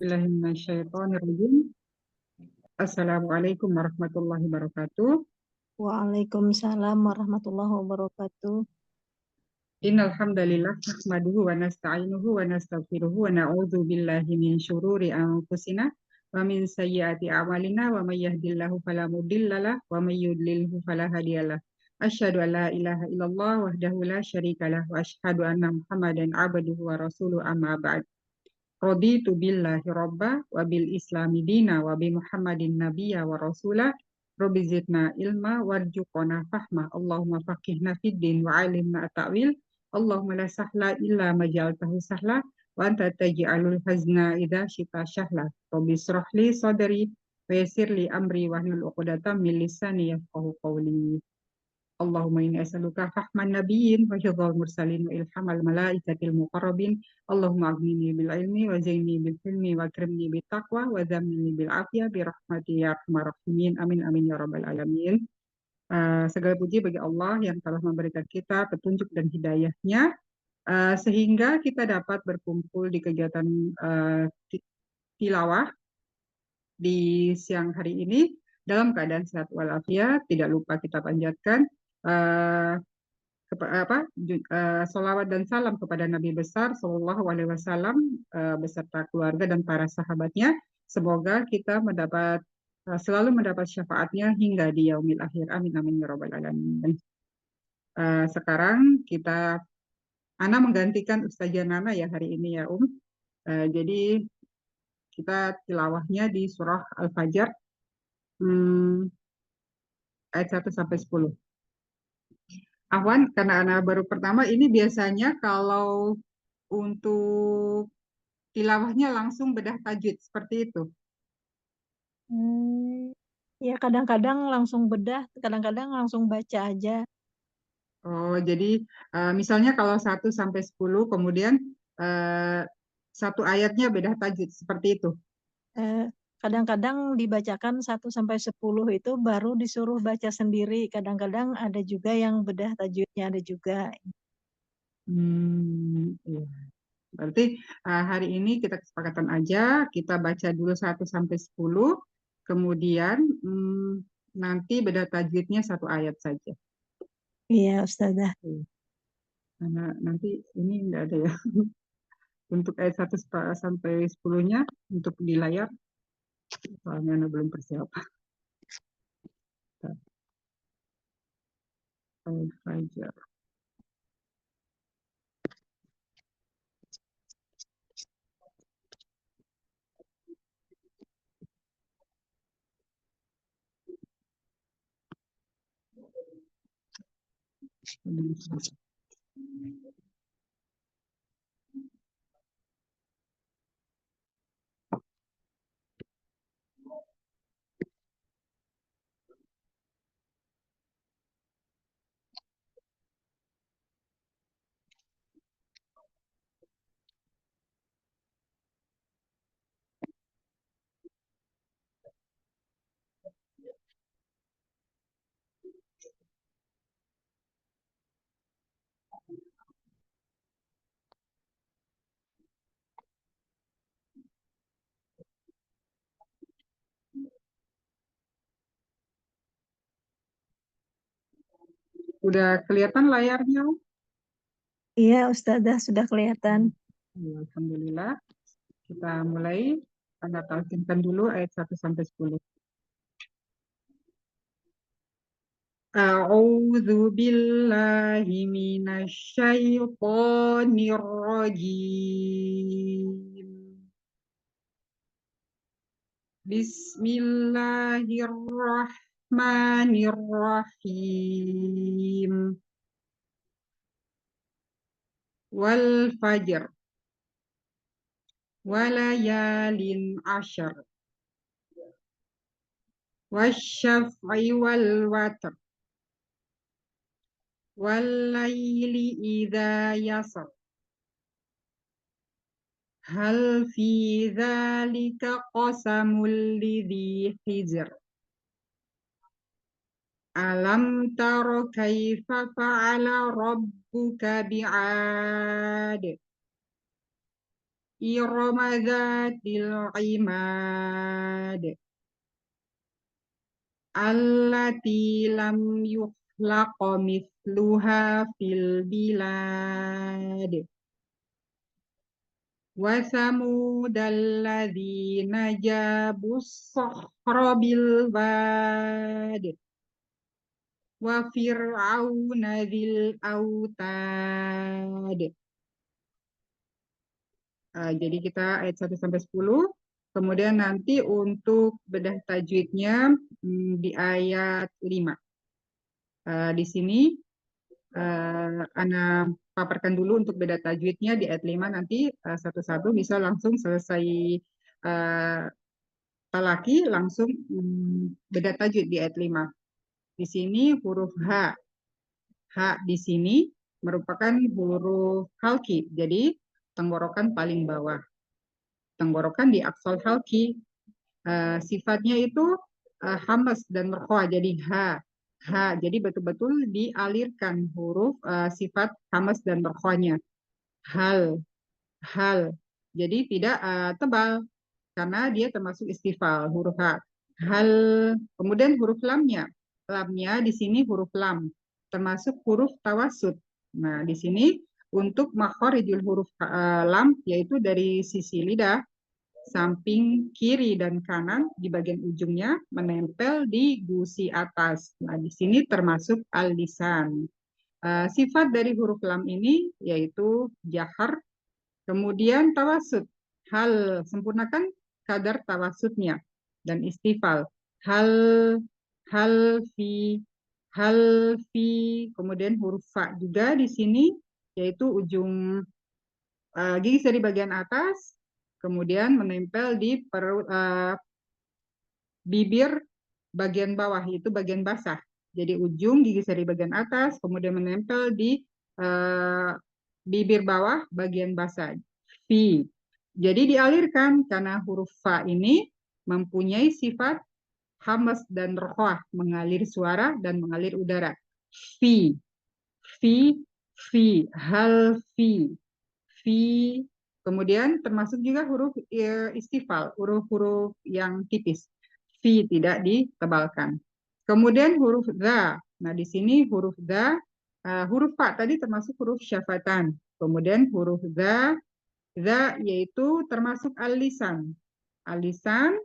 Bismillahirrahmanirrahim. Assalamualaikum warahmatullahi wabarakatuh. Waalaikumsalam warahmatullahi wabarakatuh. Innal hamdalillah nahmaduhu wa nasta'inuhu wa nastaghfiruhu wa na'udzu billahi min syururi anfusina wa min sayyiati a'malina wa may yahdihillahu fala mudhillalah wa may yudlilhu fala hadiyalah. Asyhadu an la ilaha illallah wahdahu la syarikalah wa asyhadu anna Muhammadan abduhu wa rasuluhu amma ba'd. Raditu billahi robba wa bil islami dina wa bi Muhammadin nabiyya wa rasulah. Rabbi zidna ilma warjuqna fahma. Allahumma faqihna fid din wa alimna ta'wil. Allahumma la sahla illa ma ja'altahu sahla wa anta taj'alul hazna idza syita syahla. Rabbi israh li sadri wa yassir li amri wahlul 'uqdatam min lisani yafqahu qawli. Allahumma inni as'aluka fahman nabiyyin wa hifdzal mursalin wa ilhamal malaikatil muqarrabin. Allahumma aghnini bil ilmi wa zaini bil hilmi wa akrimni bit taqwa wa zammilni bil afiyah bi rahmati ya arhamar rahimin. Amin amin ya rabbal alamin. Segala puji bagi Allah yang telah memberikan kita petunjuk dan hidayahnya sehingga kita dapat berkumpul di kegiatan tilawah di siang hari ini dalam keadaan sehat walafiat. Tidak lupa kita panjatkan uh, solawat dan salam kepada Nabi besar Shallallahu Alaihi Wasallam beserta keluarga dan para sahabatnya. Semoga kita selalu mendapat syafaatnya hingga di yaumil akhir. Amin amin ya robbal alamin. Sekarang Ana menggantikan Ustazah Nana ya hari ini ya jadi kita tilawahnya di surah Al-Fajr ayat 1 sampai 10. Afwan, karena Ana baru pertama, ini biasanya kalau untuk tilawahnya langsung bedah tajwid seperti itu. Ya kadang-kadang langsung bedah, kadang-kadang langsung baca aja. Oh, jadi misalnya kalau 1 sampai 10, kemudian satu ayatnya bedah tajwid seperti itu. Kadang-kadang dibacakan 1 sampai 10 itu baru disuruh baca sendiri. Kadang-kadang ada juga yang bedah tajwidnya ada juga. Iya. Berarti hari ini kita kesepakatan aja, kita baca dulu 1 sampai 10, kemudian nanti bedah tajwidnya satu ayat saja. Iya, Ustazah. Karena nanti ini enggak ada ya. Untuk ayat 1 sampai 10-nya untuk di layar, soalnya Anda belum persiapan. Al-Fajr. Udah kelihatan layarnya? Iya, Ustazah, sudah kelihatan. Alhamdulillah. Kita mulai. Anda talkinkan dulu ayat 1 sampai 10. A'udzu billahi minasyaitonir rajim. Bismillahirrahmanirrahim. Wal fajr walayalin ashar wasyaf'i wal watr wal laili idza yasr hal fi dzalika qasamul lidhi hijr alam taro kaifa fa'ala rabbuka bi'ad Irama dzatil imad. Allati lam yukhlaq mithluha fil bilad. Wa samudal ladzina jabus sakhra bil wad. Wa fir'auna dzil autad. Jadi kita ayat 1 sampai 10. Kemudian nanti untuk bedah tajwidnya di ayat 5. Di sini Ana paparkan dulu untuk bedah tajwidnya di ayat 5, nanti satu-satu bisa langsung selesai talaki langsung bedah tajwid di ayat 5. Di sini huruf H. H di sini merupakan huruf halki. Jadi tenggorokan paling bawah. Tenggorokan di aksal halki. Sifatnya itu hamas dan merkhoa, jadi H. Jadi betul-betul dialirkan huruf sifat hamas dan merkhoanya. Hal. Jadi tidak tebal karena dia termasuk istifal, huruf H. Hal. Kemudian huruf lamnya. Lamnya di sini huruf lam, termasuk huruf tawasud. Nah, di sini untuk makhorijul huruf lam, yaitu dari sisi lidah, samping kiri dan kanan di bagian ujungnya menempel di gusi atas. Nah, di sini termasuk al-lisan. Sifat dari huruf lam ini yaitu jahar, kemudian tawasud. Hal, sempurnakan kadar tawasudnya, dan istifal. Hal, fi, kemudian huruf fa juga di sini, yaitu ujung gigi dari bagian atas, kemudian menempel di bibir bagian bawah, yaitu bagian basah. Jadi ujung gigi seri bagian atas, kemudian menempel di bibir bawah bagian basah. Fi. Jadi dialirkan karena huruf fa ini mempunyai sifat hamas dan rohah, mengalir suara dan mengalir udara. Fi. Hal fi. Kemudian termasuk juga huruf istifal, huruf-huruf yang tipis. Fi tidak ditebalkan. Kemudian huruf za. Nah, di sini huruf za, huruf fa tadi termasuk huruf syafatan. Kemudian huruf za yaitu termasuk al-lisan. Al-lisan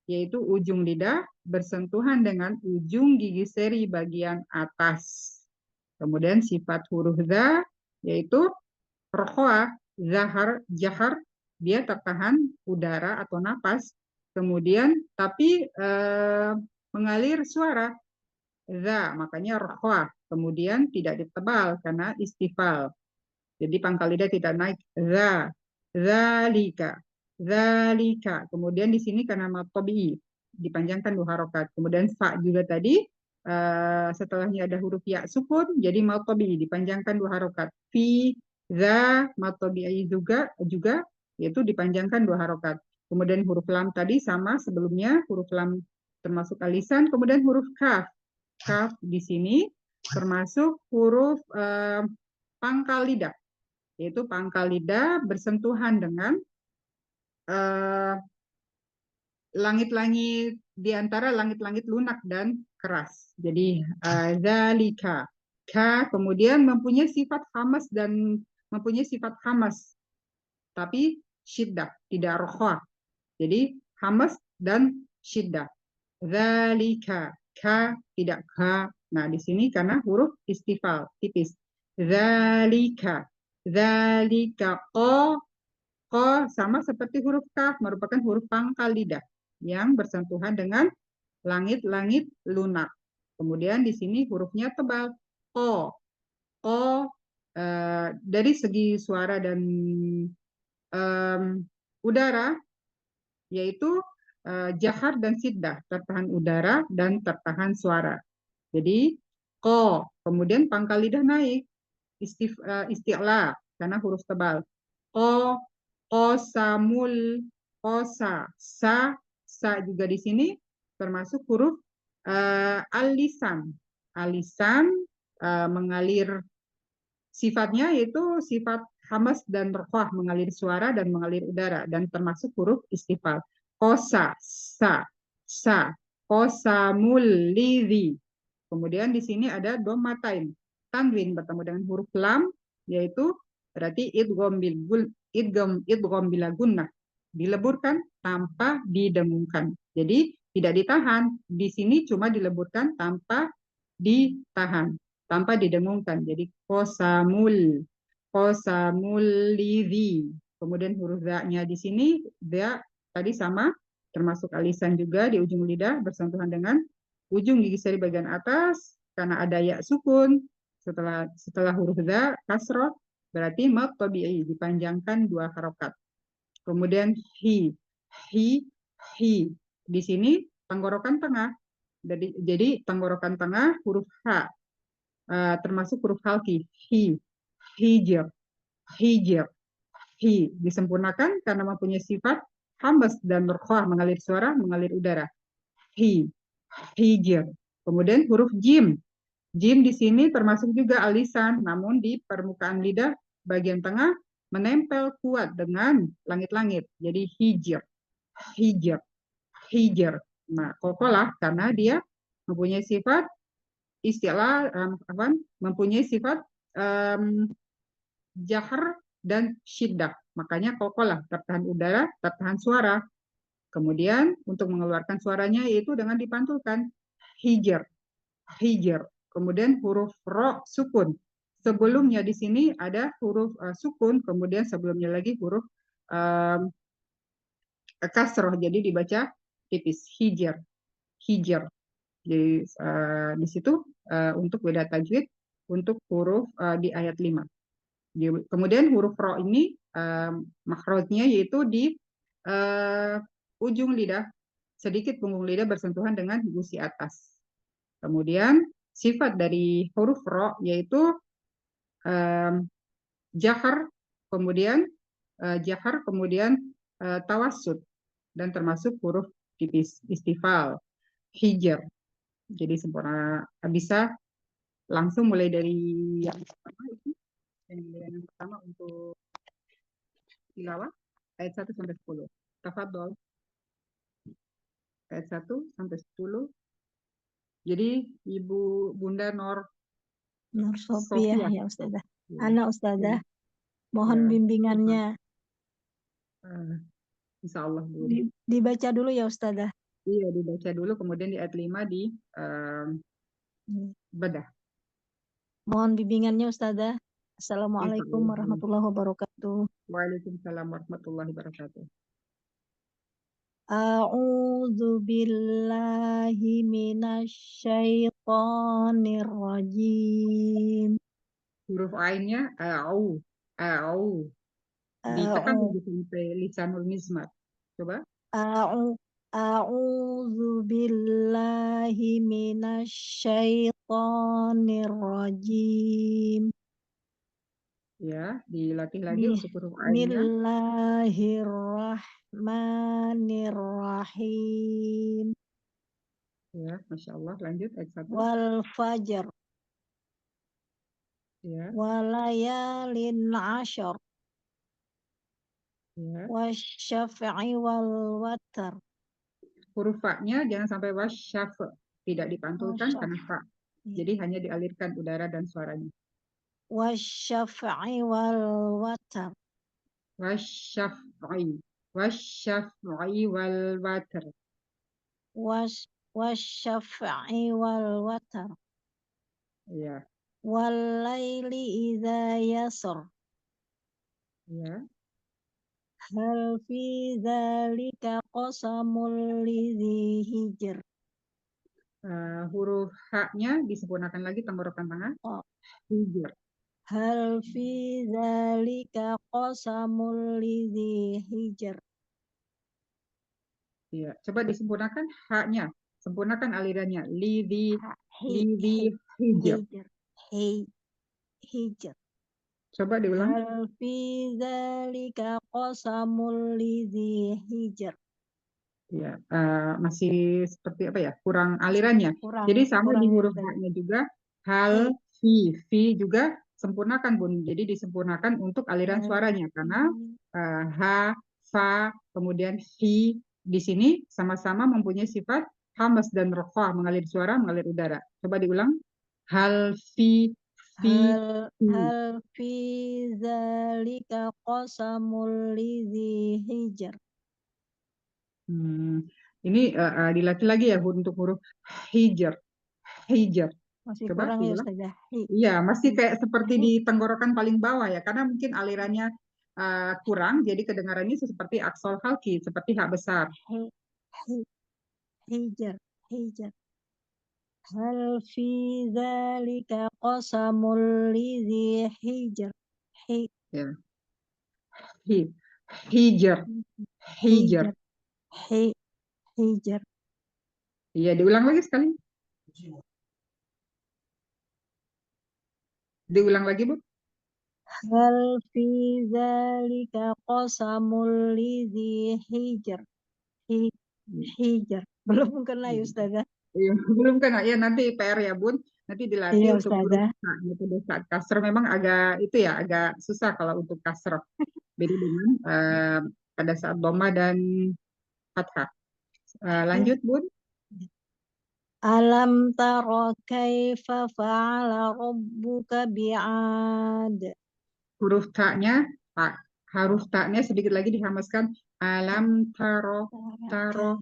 yaitu ujung lidah bersentuhan dengan ujung gigi seri bagian atas. Kemudian sifat huruf za yaitu rohwa, jahar, dia tertahan udara atau napas, kemudian tapi mengalir suara, za, makanya rohwa, kemudian tidak ditebal karena istifal. Jadi pangkal lidah tidak naik, za, zalika, kemudian di sini karena matobi, dipanjangkan 2 harokat, kemudian fa juga tadi, setelahnya ada huruf ya sukun, jadi matobi, dipanjangkan 2 harokat, fi, za, matobi'i juga yaitu dipanjangkan 2 harokat. Kemudian huruf lam tadi sama sebelumnya, huruf lam termasuk alisan. Kemudian huruf kaf. Kaf di sini termasuk huruf pangkal lidah, yaitu pangkal lidah bersentuhan dengan langit-langit, di antara langit-langit lunak dan keras. Jadi zalika. Ka kemudian mempunyai sifat hamas dan mempunyai sifat hamas, tapi syiddah, tidak rohwa. Jadi hamas dan syiddah. Zalika, ka tidak ka. Nah, di sini karena huruf istifal, tipis. Zalika, ko sama seperti huruf kaf, merupakan huruf pangkal lidah yang bersentuhan dengan langit-langit lunak. Kemudian di sini hurufnya tebal. Ko dari segi suara dan udara, yaitu jahar dan siddah, tertahan udara dan tertahan suara. Jadi ko, kemudian pangkal lidah naik, isti'la karena huruf tebal. Kosamul, kosa, sa juga di sini termasuk huruf al-lisan. Al-lisan mengalir sifatnya yaitu sifat hamas dan rohah mengalir suara dan mengalir udara dan termasuk huruf istifal. Kosa, sa, kosamul lidhi. Kemudian di sini ada domatain, tanwin bertemu dengan huruf lam, yaitu berarti idgham bila gunnah, dileburkan tanpa didengungkan. Jadi tidak ditahan. Di sini cuma dileburkan tanpa ditahan, tanpa didengungkan. Jadi kosamul lidhi. Kemudian huruf za-nya di sini za tadi sama, termasuk alisan juga di ujung lidah bersentuhan dengan ujung gigi seri bagian atas karena ada ya sukun. Setelah huruf za kasroh berarti mat tabi'i, dipanjangkan 2 harokat. Kemudian hi, di sini tenggorokan tengah. Jadi tenggorokan tengah huruf H, termasuk huruf halki. Hijab, hijab, hi disempurnakan karena mempunyai sifat hambas dan rokhah, mengalir suara, mengalir udara. Hijab. Kemudian huruf jim. Jim di sini termasuk juga alisan, namun di permukaan lidah bagian tengah menempel kuat dengan langit-langit. Jadi hijab, hijab, hijab. Nah, kokolah karena dia mempunyai sifat istilah mempunyai sifat jahar dan syiddah. Makanya kokolah, tertahan udara, tertahan suara. Kemudian untuk mengeluarkan suaranya yaitu dengan dipantulkan. Hijar, hijar. Kemudian huruf ro sukun. Sebelumnya di sini ada huruf sukun, kemudian sebelumnya lagi huruf kasroh. Jadi dibaca tipis. Hijar, hijar. Jadi di situ untuk beda tajwid untuk huruf di ayat 5. Kemudian huruf ro ini makhrajnya yaitu di ujung lidah, sedikit punggung lidah bersentuhan dengan gusi atas. Kemudian sifat dari huruf ro yaitu jahar, kemudian tawassut, dan termasuk huruf tipis istifal, hijar. Jadi sempurna, bisa langsung mulai dari yang pertama itu. Yang pertama untuk tilawah ayat 1 sampai 10. Tafadhol. Ayat 1 sampai 10. Jadi Ibu Bunda Nur Sofiah Sofia. ya Ustazah. Ana Ustazah, Ya. mohon bimbingannya. Insya Allah Bu. Dibaca dulu ya Ustazah. Iya, dibaca dulu, kemudian di ayat 5 di bedah. Mohon bimbingannya Ustazah. Assalamualaikum warahmatullahi wabarakatuh. Waalaikumsalam warahmatullahi wabarakatuh. A'udzu billahi minasyaitonir rajim. Huruf ainnya au. Ditekan lagi sampai lisanul mizmar. Coba. A'udzu billahi minasyaitonir rajim. Ya, dilatih lagi untuk huruf ainnya. Bismillahirrahmanirrahim. Ya, Masya Allah. Lanjut ayat 1. Wal fajr. Ya. Walayalin ashar. Ya. Wasyafi'i wal watar. Huruf fa-nya jangan sampai wasyaf, tidak dipantulkan karena fa. Jadi hanya dialirkan udara dan suaranya. Wasyafi'i wal watar. Wasyaf'i wal watar. Wasyafi'i wal watar. Ya. Walaili idza yasr. Ya. Hal fi dzalika qasamul lidzi hijr. Huruf H-nya disempurnakan lagi tenggorokan tengah. Hijr. Hal fi dzalika qasamul lidzi hijr. Ya, coba disempurnakan H-nya. Sempurnakan alirannya. Lidzi hijr. Hijr. Coba diulang. Hal fi dzalika qasamul lidzi hijr. Ya, masih seperti apa ya? Kurang alirannya. Kurang, jadi sama di huruf ya, H-nya juga. Hal fi juga disempurnakan Bun. Jadi disempurnakan untuk aliran suaranya karena ha, fa, kemudian fi di sini sama-sama mempunyai sifat hamas dan rofa, mengalir suara, mengalir udara. Coba diulang. Hal fi hal fi. fi zalika qasamul lidzi hijr. Ini dilatih lagi ya untuk huruf hijr. Hijr. Masih Coba kurang ya diulang. Ustazah. Iya, masih kayak seperti di tenggorokan paling bawah ya, karena mungkin alirannya kurang, jadi kedengarannya seperti aksol halki, seperti hak besar. Hijr, hijr. Hal fi zalika qasamul lidzi hijr. Ya. Hijr, hijr. Hijr. Iya, diulang lagi sekali. Diulang lagi, Bu. Hal fi zalika qasamul lidzi hijr. Hijr. Belum kena ya Ustazah. Iya, belum kan ya, nanti PR ya Bun, nanti dilatih Iya untuk huruf Ustazah. H, metode saat kasr memang agak itu ya, agak susah kalau untuk kasr. Beda dengan pada saat dhamma dan fathah. Lanjut Bun. Alam tara kaifa fa'ala rabbuka bi'ad. Huruf ta-nya, huruf ta-nya sedikit lagi dihamaskan. Alam taro, taro.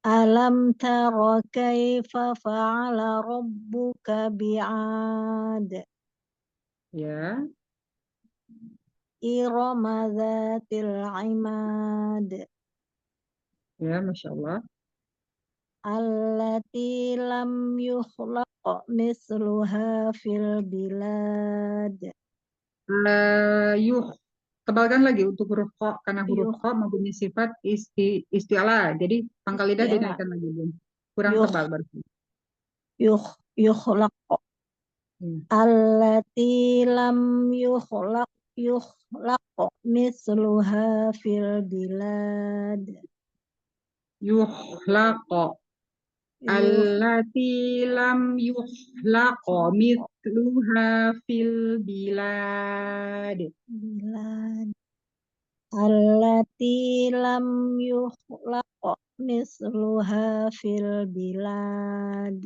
Alam tara kaifa fa'ala rabbuka bi'ad. Ya, Irama dzatil imad. ya, Masya Allah. Allati lam yukhlaq misluha fil bilad. Yuh, tebalkan lagi untuk huruf kho, karena huruf Yuh, kho mempunyai sifat isti'ala. Jadi pangkal lidah isti'ala. dinaikkan lagi, Bun. Kurang Yuh, tebal baru. yukhlaq. Allati lam yukhlaq misluha fil bilad. Yuhlaqo. Allati lam yuhlaqo mithluha fil bilad. Bilad. Allati lam yukhlaq misluha fil bilad.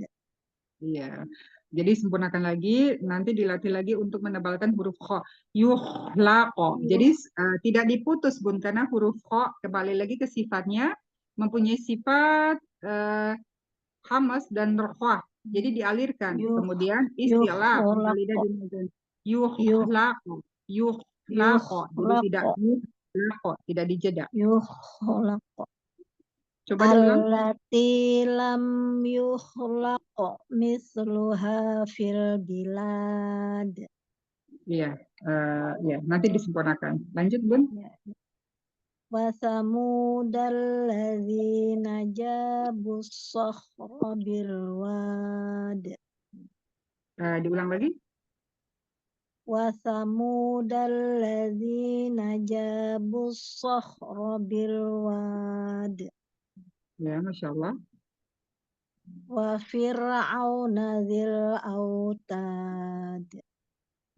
Iya. Jadi sempurnakan lagi, nanti dilatih lagi untuk menebalkan huruf kho. Yuhlaqo. Jadi tidak diputus Bun, karena huruf kho kembali lagi ke sifatnya, mempunyai sifat hamas dan rohwah. Jadi dialirkan. Kemudian istilah pangkal lidah dinaikkan. Yuhlaqo. Yuhlaqo. Jadi tidak yuhlaqo, tidak dijeda. Yukhlaq. Coba diulang. Allati lam yukhlaq misluha fil bilad. Iya, ya, nanti disempurnakan. Lanjut, Bun. Wa samudal ladzina jabus sakhra bil wad. Diulang lagi. Wa samudal ladzina jabus sakhra bil wad. Ya, Masya Allah. Wa fir'auna dzil autad.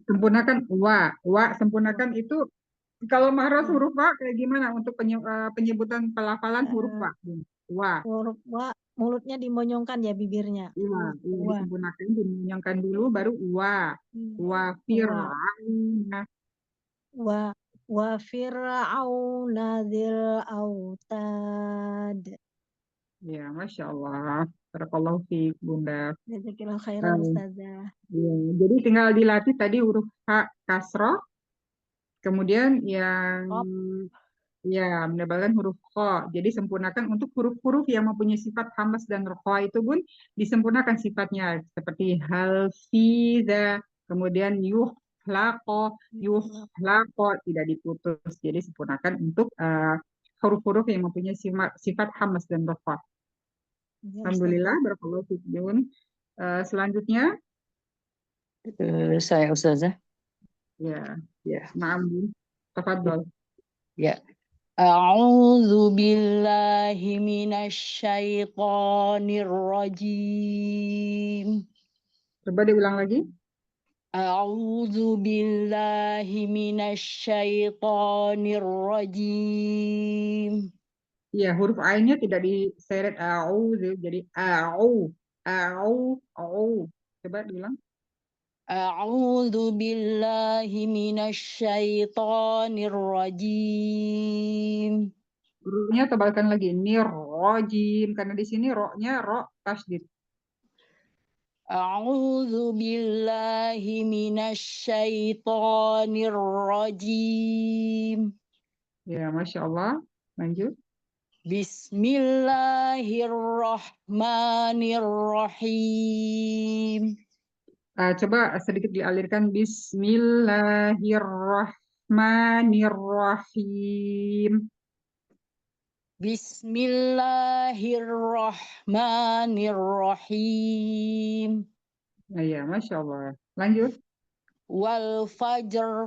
Sempurnakan wa sempurnakan itu kalau mahras huruf wa kayak gimana untuk penyebutan pelafalan huruf wa? Wa. Huruf wa mulutnya dimonyongkan ya bibirnya. Iya, disempurnakan, diminyankan dulu baru wa. Wa fir'auna. Wa fir'auna dzil autad. Ya, Masya Allah. Barakallahu fiik, Bunda. Jazakillahu khairan Ustazah. Ya, jadi tinggal dilatih tadi huruf H kasroh, kemudian yang ya menebalkan huruf kho. Jadi sempurnakan untuk huruf-huruf yang mempunyai sifat hamas dan roha itu pun disempurnakan sifatnya seperti hal fiza, kemudian yuhlaqo tidak diputus. Jadi sempurnakan untuk huruf-huruf yang mempunyai sifat hamas dan roha. Alhamdulillah, barakallahu fiikum. Selanjutnya saya Ustazah. Ya, maaf Bun. Tafadhol. Ya. A'udzu billahi minasyaitonir rajim. Coba diulang lagi. A'udzu billahi minasyaitonir rajim. Iya, huruf A-nya tidak diseret au, jadi au. Coba diulang. A'udzu billahi minasyaitonir rajim. Hurufnya tebalkan lagi. Nirrojim. Karena di sini ro-nya ro tasdid. A'udzu billahi minasyaitonir rajim. Ya, Masya Allah. Lanjut. Bismillahirrahmanirrahim. Coba sedikit dialirkan. Bismillahirrahmanirrahim. Bismillahirrahmanirrahim. Nah, ya, Masya Allah. Lanjut. Wal fajr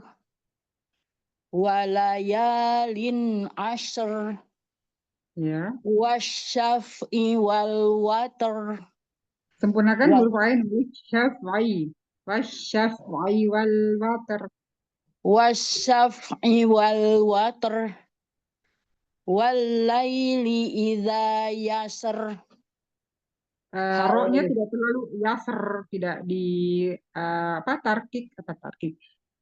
walayalin ashr Ya. wasyaf'i wal watr Sempurnakan wa huruf ain. Wasyaf'i. Wasyaf'i wal watar. wasyaf'i wal watr wal laili idza yasr. Ro-nya Hal tidak terlalu yasr, tidak di tarkik,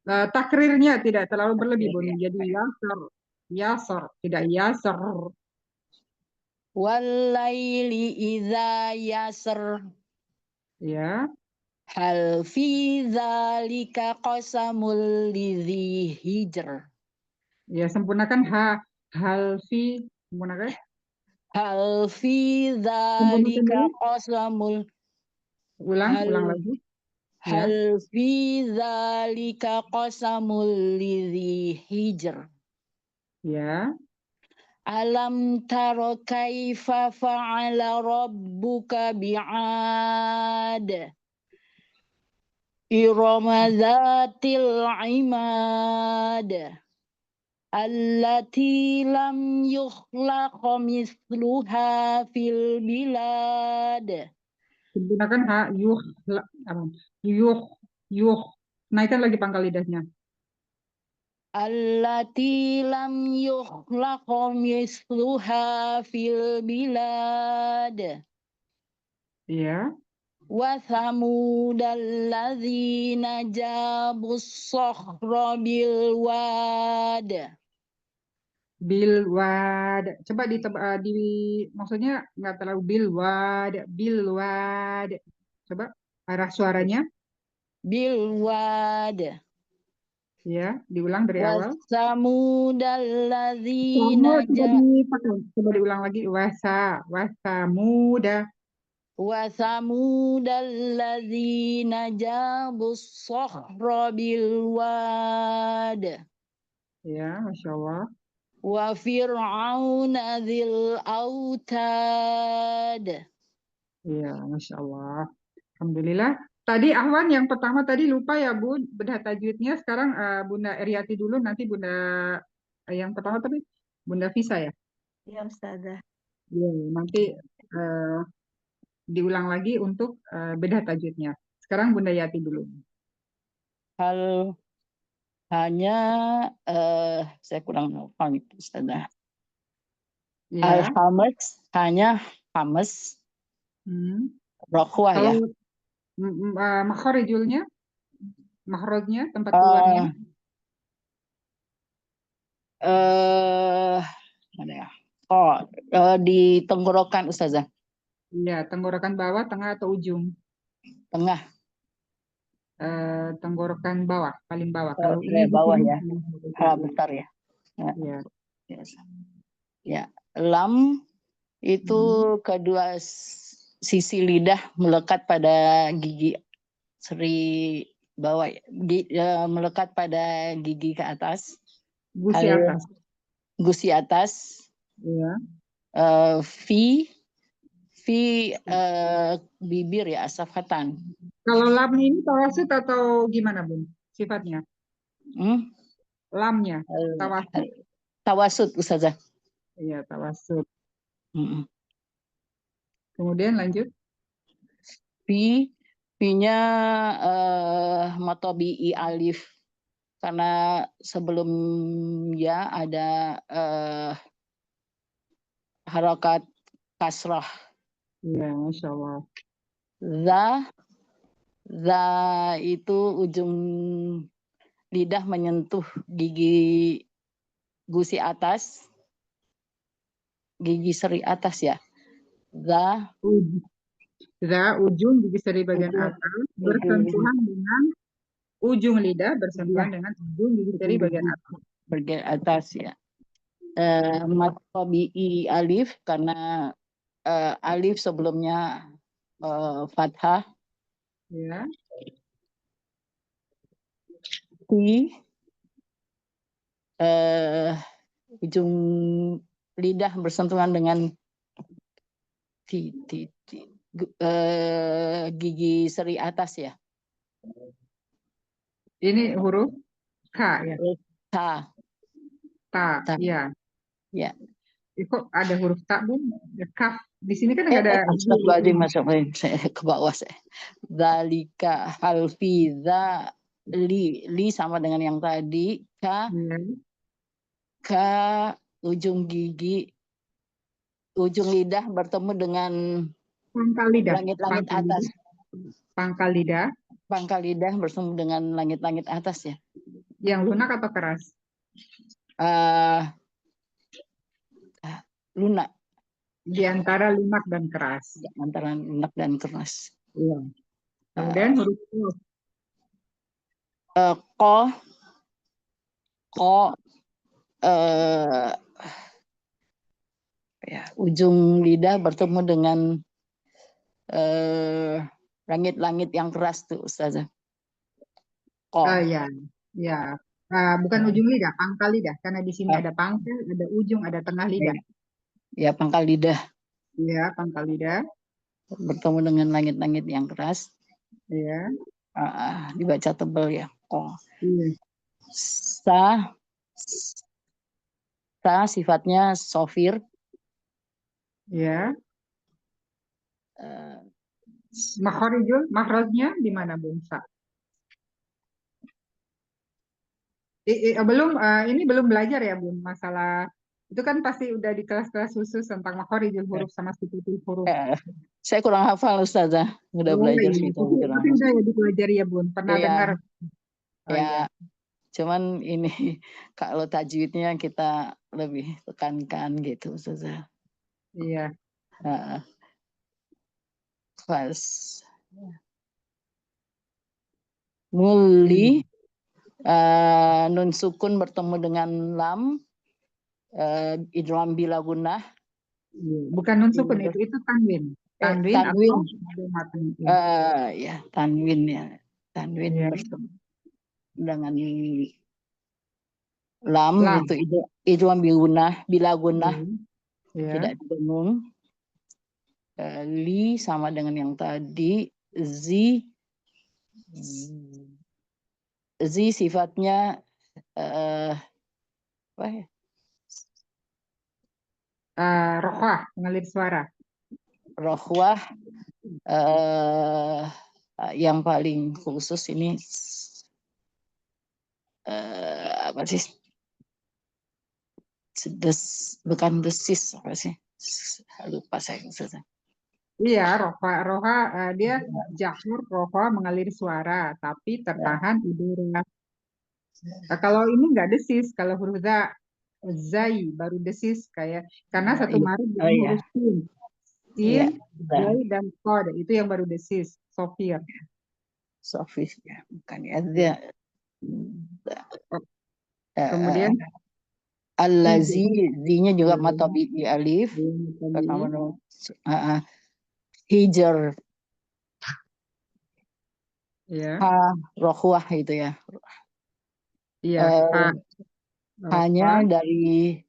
takrirnya tidak terlalu berlebih, Bun. Jadi yasr, yasr, tidak yasr. wal laili idza yasr. Ya, Hal fi dzalika qasamul lidzi hijr. ya sempurnakan halfi, sempurnakan, Hal fi sempurnakan dzalika dulu, qasamul ulang hal lagi. Ya, hal fi dzalika qasamul lidzi hijr. ya. Alam taro kaifa fa'ala rabbuka bi'ad. Irama dzatil imad. Allati lam yukhlaq mithluha fil bilad. Sempurnakan apa? Yuh, yuh. Naikkan lagi pangkal lidahnya. Allati lam yukhlaq mithluha fil bilad. Ya, Wa thamudal ladzina jabus sakhra bil wad. bilwad. Coba maksudnya nggak terlalu bilwad, bilwad. Coba arah suaranya, Bil wad. ya, diulang dari Wa awal. thamudal Kamu ladzina coba dipakai, coba diulang lagi. Wasamuda. Wa thamudal ladzina jabus sakhra bil wad. Ya, Masya Allah. Wa fir'auna dzil autad. Ya, Masya Allah. Alhamdulillah. Tadi Ahwan yang pertama tadi lupa ya Bun, bedah tajwidnya. Sekarang Bunda Eriati dulu, nanti Bunda yang pertama tadi Bunda Visa ya. Ya Ustazah. Ya, nanti eh, diulang lagi untuk bedah tajwidnya. Sekarang Bunda Yati dulu. Hal hanya saya kurang paham itu Ustazah. Ya. Al-hamas hanya hamas Hmm. rokhwah Kalau ya. makhorijulnya, makhrojnya, tempat keluarnya, Eh eh mana ya? Oh, di tenggorokan Ustazah. ya tenggorokan bawah, tengah atau ujung. Tengah, Tenggorokan bawah, paling bawah. Kalau ini di bawah sini, ya. Bentar ya. Ya. ya. Ya, lam itu Hmm. kedua sisi lidah melekat pada gigi seri bawah, melekat pada gigi ke atas, Gusi atas. gusi atas, Ya. V bibir ya, asafatan. Kalau lam ini tawasit atau gimana Bun? Sifatnya? Hmm? Lamnya, tawasit. Tawasud Ustazah. Iya, tawasut. Hmm. Kemudian lanjut. V Fi-nya matobi'i alif. Karena sebelum ya ada harokat kasrah. Iya, Masya Allah. Za itu ujung lidah menyentuh gigi gusi atas, gigi seri atas ya. Za Ujung gigi seri bagian ujung atas bersentuhan dengan ujung lidah bersentuhan lidah dengan ujung gigi seri bagian atas. bagian atas ya. Mat tabi'i alif karena alif sebelumnya fathah. Ya. Ti ujung lidah bersentuhan dengan gigi seri atas ya. Ini huruf K ya. Ta. Ta, Ta. ya. Ya. Kok ada huruf tak, Bu? Kaf. Di sini kan nggak ada. Astagfirullahaladzim, saya ke bawah saya. Dalika halfiza li sama dengan yang tadi. Ya. Ka ujung gigi, ujung lidah bertemu dengan Pangkal lidah. langit-langit Pangkal atas. lidah. Pangkal lidah. Pangkal lidah bertemu dengan langit-langit atas ya. Yang lunak atau keras? Lunak. Di antara lunak dan keras. Antara lunak dan keras. Iya. Kemudian huruf ko ya, ujung lidah bertemu dengan langit-langit yang keras tuh Ustazah. Ko. ya, ya. Bukan ujung lidah, pangkal lidah. Karena di sini ada pangkal, ada ujung, ada tengah lidah. Ya, pangkal lidah. Iya, pangkal lidah. Bertemu dengan langit-langit yang keras. Iya. Dibaca tebal ya. Ko. Iya. Sa sifatnya sofir. Ya. Makhorijul, makhrajnya di mana, Bung Sa? Ini belum belajar ya, Bun, masalah itu kan pasti udah di kelas-kelas khusus tentang makhorijul huruf sama sifatul huruf. Saya kurang hafal Ustazah. Udah belajar Iya. situ. Tapi udah ya dipelajari ya, Bun. Pernah Iya. dengar? Ya, Iya. cuman ini kalau tajwidnya kita lebih tekankan gitu Ustazah. Iya. Pas. Muli nun sukun bertemu dengan lam idgham bila gunnah. Bukan nun sukun itu tanwin. Tanwin Tanwin. atau matan. Ya, tanwin ya. Tanwin Iya. bertemu dengan lam itu idgham bila gunnah. Iya. Tidak didengung. Li sama dengan yang tadi. Zi sifatnya apa ya? Rohwah, mengalir suara. Rohwah yang paling khusus ini apa sih? Bukan desis apa sih? Lupa saya. Iya, roha dia jahur, roha mengalir suara, tapi tertahan udara. Kalau ini nggak desis, kalau huruf zai baru desis kayak karena satu marut dengan huruf sin, zai dan qad itu yang baru desis, sofir. Sofir ya, bukan ya. Kemudian Allazi, zinya juga matobi alif. Hijar. Ya. Rohwah itu ya. Iya. Hanya dari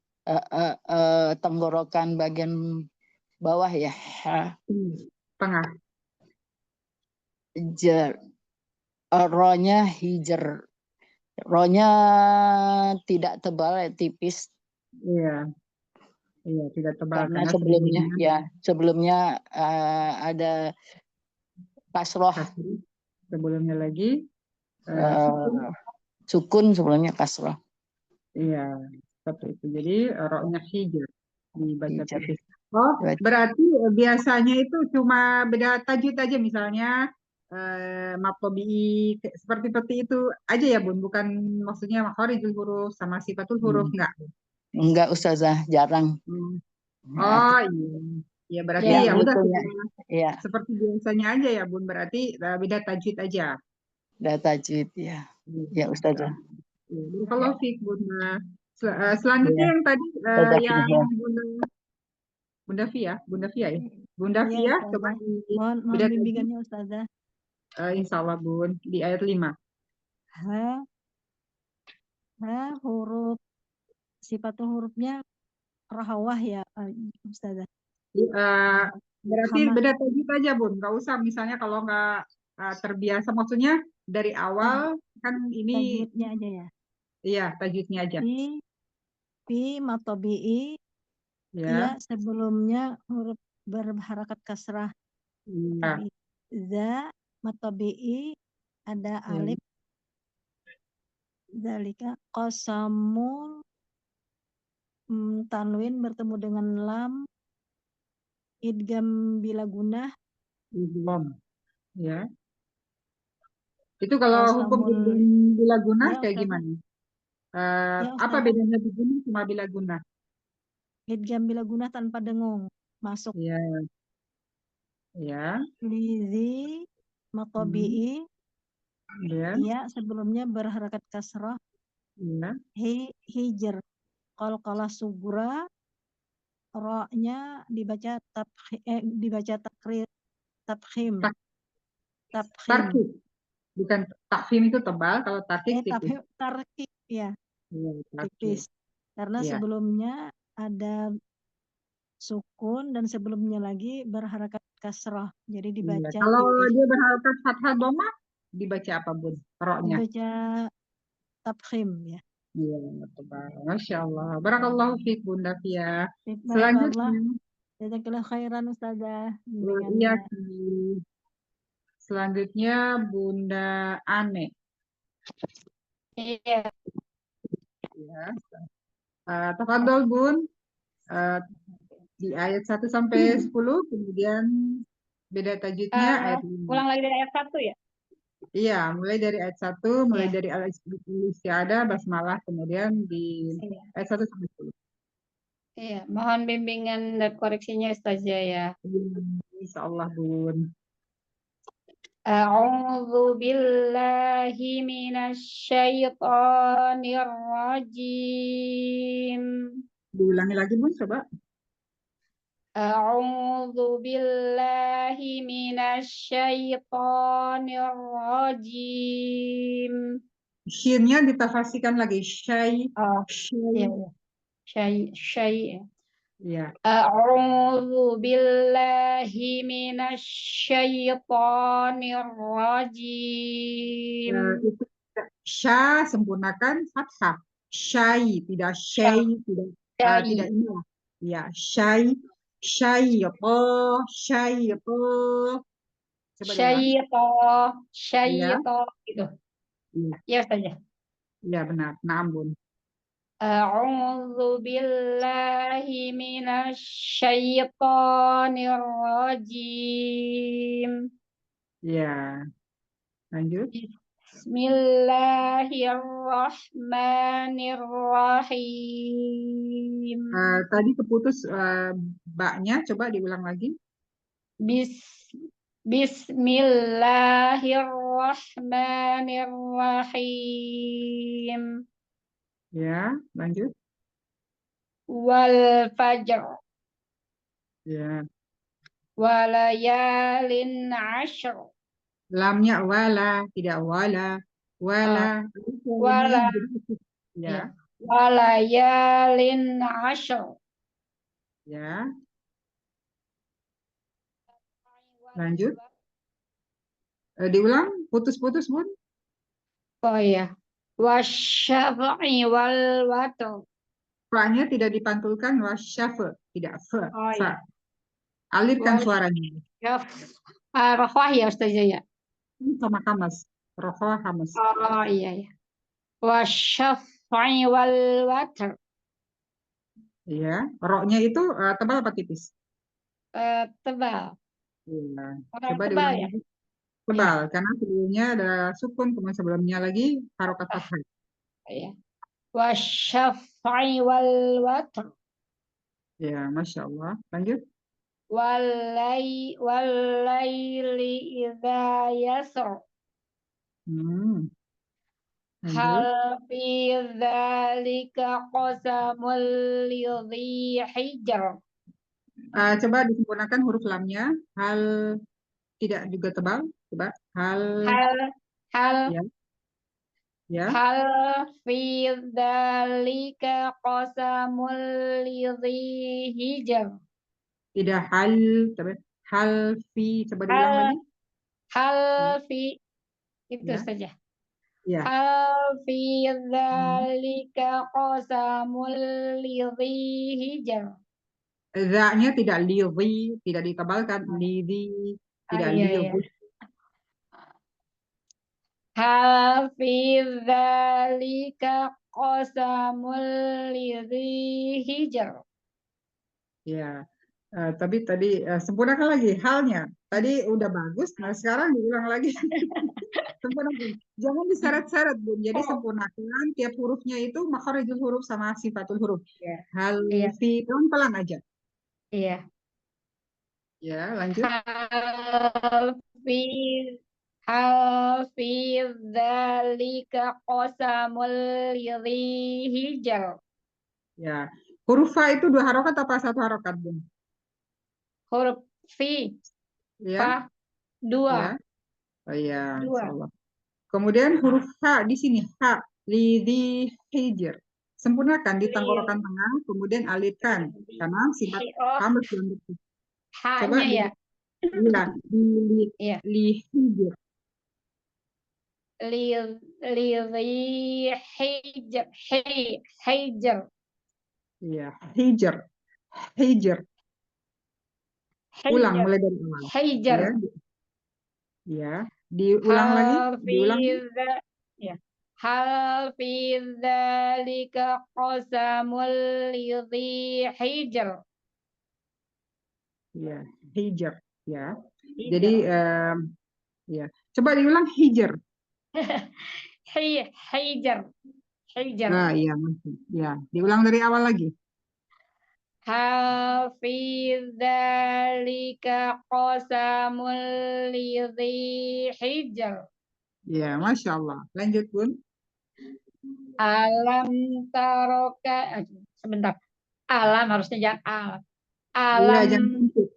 tenggorokan bagian bawah ya. Tengah. Ronya hijar. Ronya tidak tebal, tipis. Iya. Iya, tidak tebal karena sebelumnya ada kasroh. kasri. Sebelumnya lagi sukun. Sukun sebelumnya kasroh. Iya, seperti itu. Jadi roknya hijr dibaca Hijr. tipis. Oh, Baca. berarti biasanya itu cuma beda tajwid aja, misalnya matobi seperti itu aja ya Bun, bukan maksudnya makhorijul huruf sama sifatul huruf enggak? Enggak Ustazah, jarang. Hmm. Nah, Oh iya, ya berarti yang ya udah itunya, ya, seperti biasanya aja ya Bun, berarti beda tajwid aja. udah tajwid ya. Ya Ustazah. Kalau fik Bunda. Selanjutnya Ya, yang tadi Ustazah yang Fihya. Bunda Fia, Bunda Fia ya. Bunda Iya Fia coba Ustazah. di Mohon beda tadi, bimbingannya Ustazah. insya Allah Bun, di ayat 5. Ha, huruf sifatul hurufnya rahawah ya Ustazah. Berarti Hama. beda tajwid aja Bun, nggak usah misalnya kalau nggak terbiasa, maksudnya dari awal kan ini Tajwidnya aja ya. iya tajwidnya aja Fi matobi'i ya. ya sebelumnya huruf berharakat kasrah. Iya. Za matobi'i ada Iya. alif. Zalika qasamul tanwin bertemu dengan lam idgham bila gunah. Belum ya. Itu kalau hukum Qasamul bila guna ya kayak Ustazah. gimana? Ya Apa Ustazah. bedanya di guna sama bila guna? Idgham bila gunah tanpa dengung masuk. Ya, ya, Lizi matobi'i ya, ya sebelumnya berharakat kasrah. ya. Hijr qalqalah sugra ro-nya dibaca tafkhim. Tafkhim. Tarkib, bukan takfim itu tebal, kalau tarkib tipis. Tarkib ya, Ya, tarkib. tipis. Karena Ya. sebelumnya ada sukun dan sebelumnya lagi berharakat kasrah. Jadi Iya. dibaca Kalau tipis. dia berharakat fathah doma, dibaca apa Bun? Roknya. Dibaca tafkhim ya. Iya, tebal. Masya Allah. Barakallahu fiik Bunda Fia. Barakallah. Selanjutnya, Jazakallah khairan Ustazah. iya Bimbingannya. sih. Selanjutnya Bunda Ane. Iya. Ya. Tafadhol Bun. Di ayat 1 sampai 10, kemudian beda tajwidnya ayat 5. Ulang lagi dari ayat 1 ya? Iya, mulai dari ayat 1, mulai Iya. dari al-isti'adah, basmalah, kemudian di Iya. ayat 1 sampai 10. Iya, mohon bimbingan dan koreksinya Ustazah ya. Insya Allah Bun. A'udzu billahi minasyaitonir rajim. Diulangi lagi Bun, coba. A'udzu billahi minasyaitonir rajim. Shinnya ditafasikan lagi. Syai. Oh, Syai. iya. Syai. Ya. A'udzu billahi minasyaitonir rajim. Itu sya sempurnakan fathah. Syai, tidak syai, tidak tidak ini. Ya, syai, syai apa? Syai apa? Coba diulang. Syaito gitu. Iya, Ya saja. iya benar. Naam Bun. A'udzu billahi minasyaitonir rajim. Ya, lanjut. Bismillahirrahmanirrahim. Tadi keputus baknya, coba diulang lagi. Bismillahirrahmanirrahim. Ya, lanjut. Wal fajr. Ya. Walayalin ashr. Lamnya wala, tidak wala. Wala. Wala. Ya. Walayalin ashr. Ya. Lanjut. Diulang, putus-putus Bun. Oh iya. Wasyafa'i wal watr. Fa-nya tidak dipantulkan, wasyafa, tidak fa. Oh Fa. iya. Alirkan suaranya. Rohwah ya Ustazah ya. Sama hamas. Rohoh hamas. Oh iya ya. Wasyaf'i wal watr. Ya, roknya itu tebal apa tipis? Tebal. Iya. Orang Coba tebal diulang ya. lagi. Iya. Tebal, karena sebelumnya ada sukun, kemudian sebelumnya lagi harokat fathah. Iya. Wasyaf'i wal watr. Ya, Masya Allah. Lanjut. Walaili idza yasr. Hmm, lanjut. Hal fi dzalika qasamul lidhi hijr. Coba disempurnakan huruf lamnya. Hal tidak juga tebal. Coba. Hal, Hal ya, ya. hal fi dzalika qasamul lidhi hijr. Tidak hal, coba. Hal fi, coba diulang Hal lagi. hal Ya, fi itu ya, saja. ya. Hal fi Hmm. dzalika qasamul lidhi hijr. Za-nya tidak lidhi, tidak ditebalkan. Lidhi, tidak Iya iya. lidhi. Hal fi dzalika qasamul lidhi hijr. Ya, tapi tadi sempurnakan lagi halnya. Tadi udah bagus, nah sekarang diulang lagi. Sempurnakan. Jangan diseret-seret, Bun. Jadi sempurnakan tiap hurufnya itu makharijul huruf sama sifatul huruf. Iya. Hal Iya. fi pelan-pelan aja. Iya. Ya, lanjut. Hal fi hal fi dzalika qasamul lidhi hijr. Ya, huruf fa itu 2 harokat apa 1 harokat, Bun? Huruf fi Ya, fa ya. 2. Oh ya, Insya 2. Allah. Kemudian huruf H di sini, H, lidhi hijr. Sempurnakan di tenggorokan tengah, kemudian alirkan. Karena sifat Oh, hamas yang betul. Coba H-nya ya. diulang. Iya. Li hijr. Lidhi hijr. Hijr. Iya, hijr. Hijr. Ulang Hijr. mulai dari awal. Hijr. Ya, ya. Diulang lagi. Hal fi Diulang. ya. Hal fi dzalika qasamul lidhi hijr. Ya, hijr. Ya. Jadi ya. Coba diulang hijr. Hijr. Hijr. Nah, iya, ya. Diulang dari awal lagi. Hal fi dzalika qasamul lidhi hijr. Ya, Masya Allah. Lanjut, Bun. Alam taroka sebentar. Alam harusnya jangan alam. Iya, Alam jangan tuntut.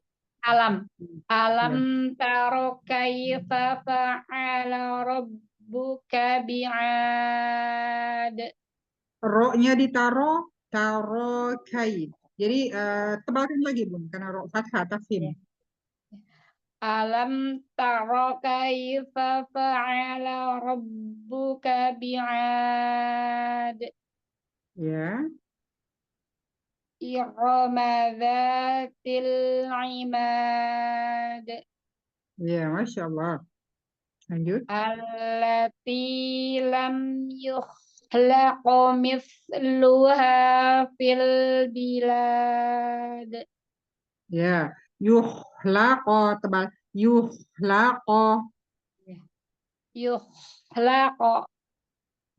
alam. Alam Ya. taro kaifa fa'ala rabbuka bi'ad. Ro-nya ditaruh, taruh kain. Jadi tebalkan lagi, Bun, karena ro fathah tafhim. Alam taro kaifa fa'ala rabbuka bi'ad. Ya. Irama dzatil imad. Ya, Masya Allah. Lanjut. Allati lam yukhlaqu mithluha fil bilad. Ya, yuhlaqo tebal. Yuhlaqo. Yukhlaqu.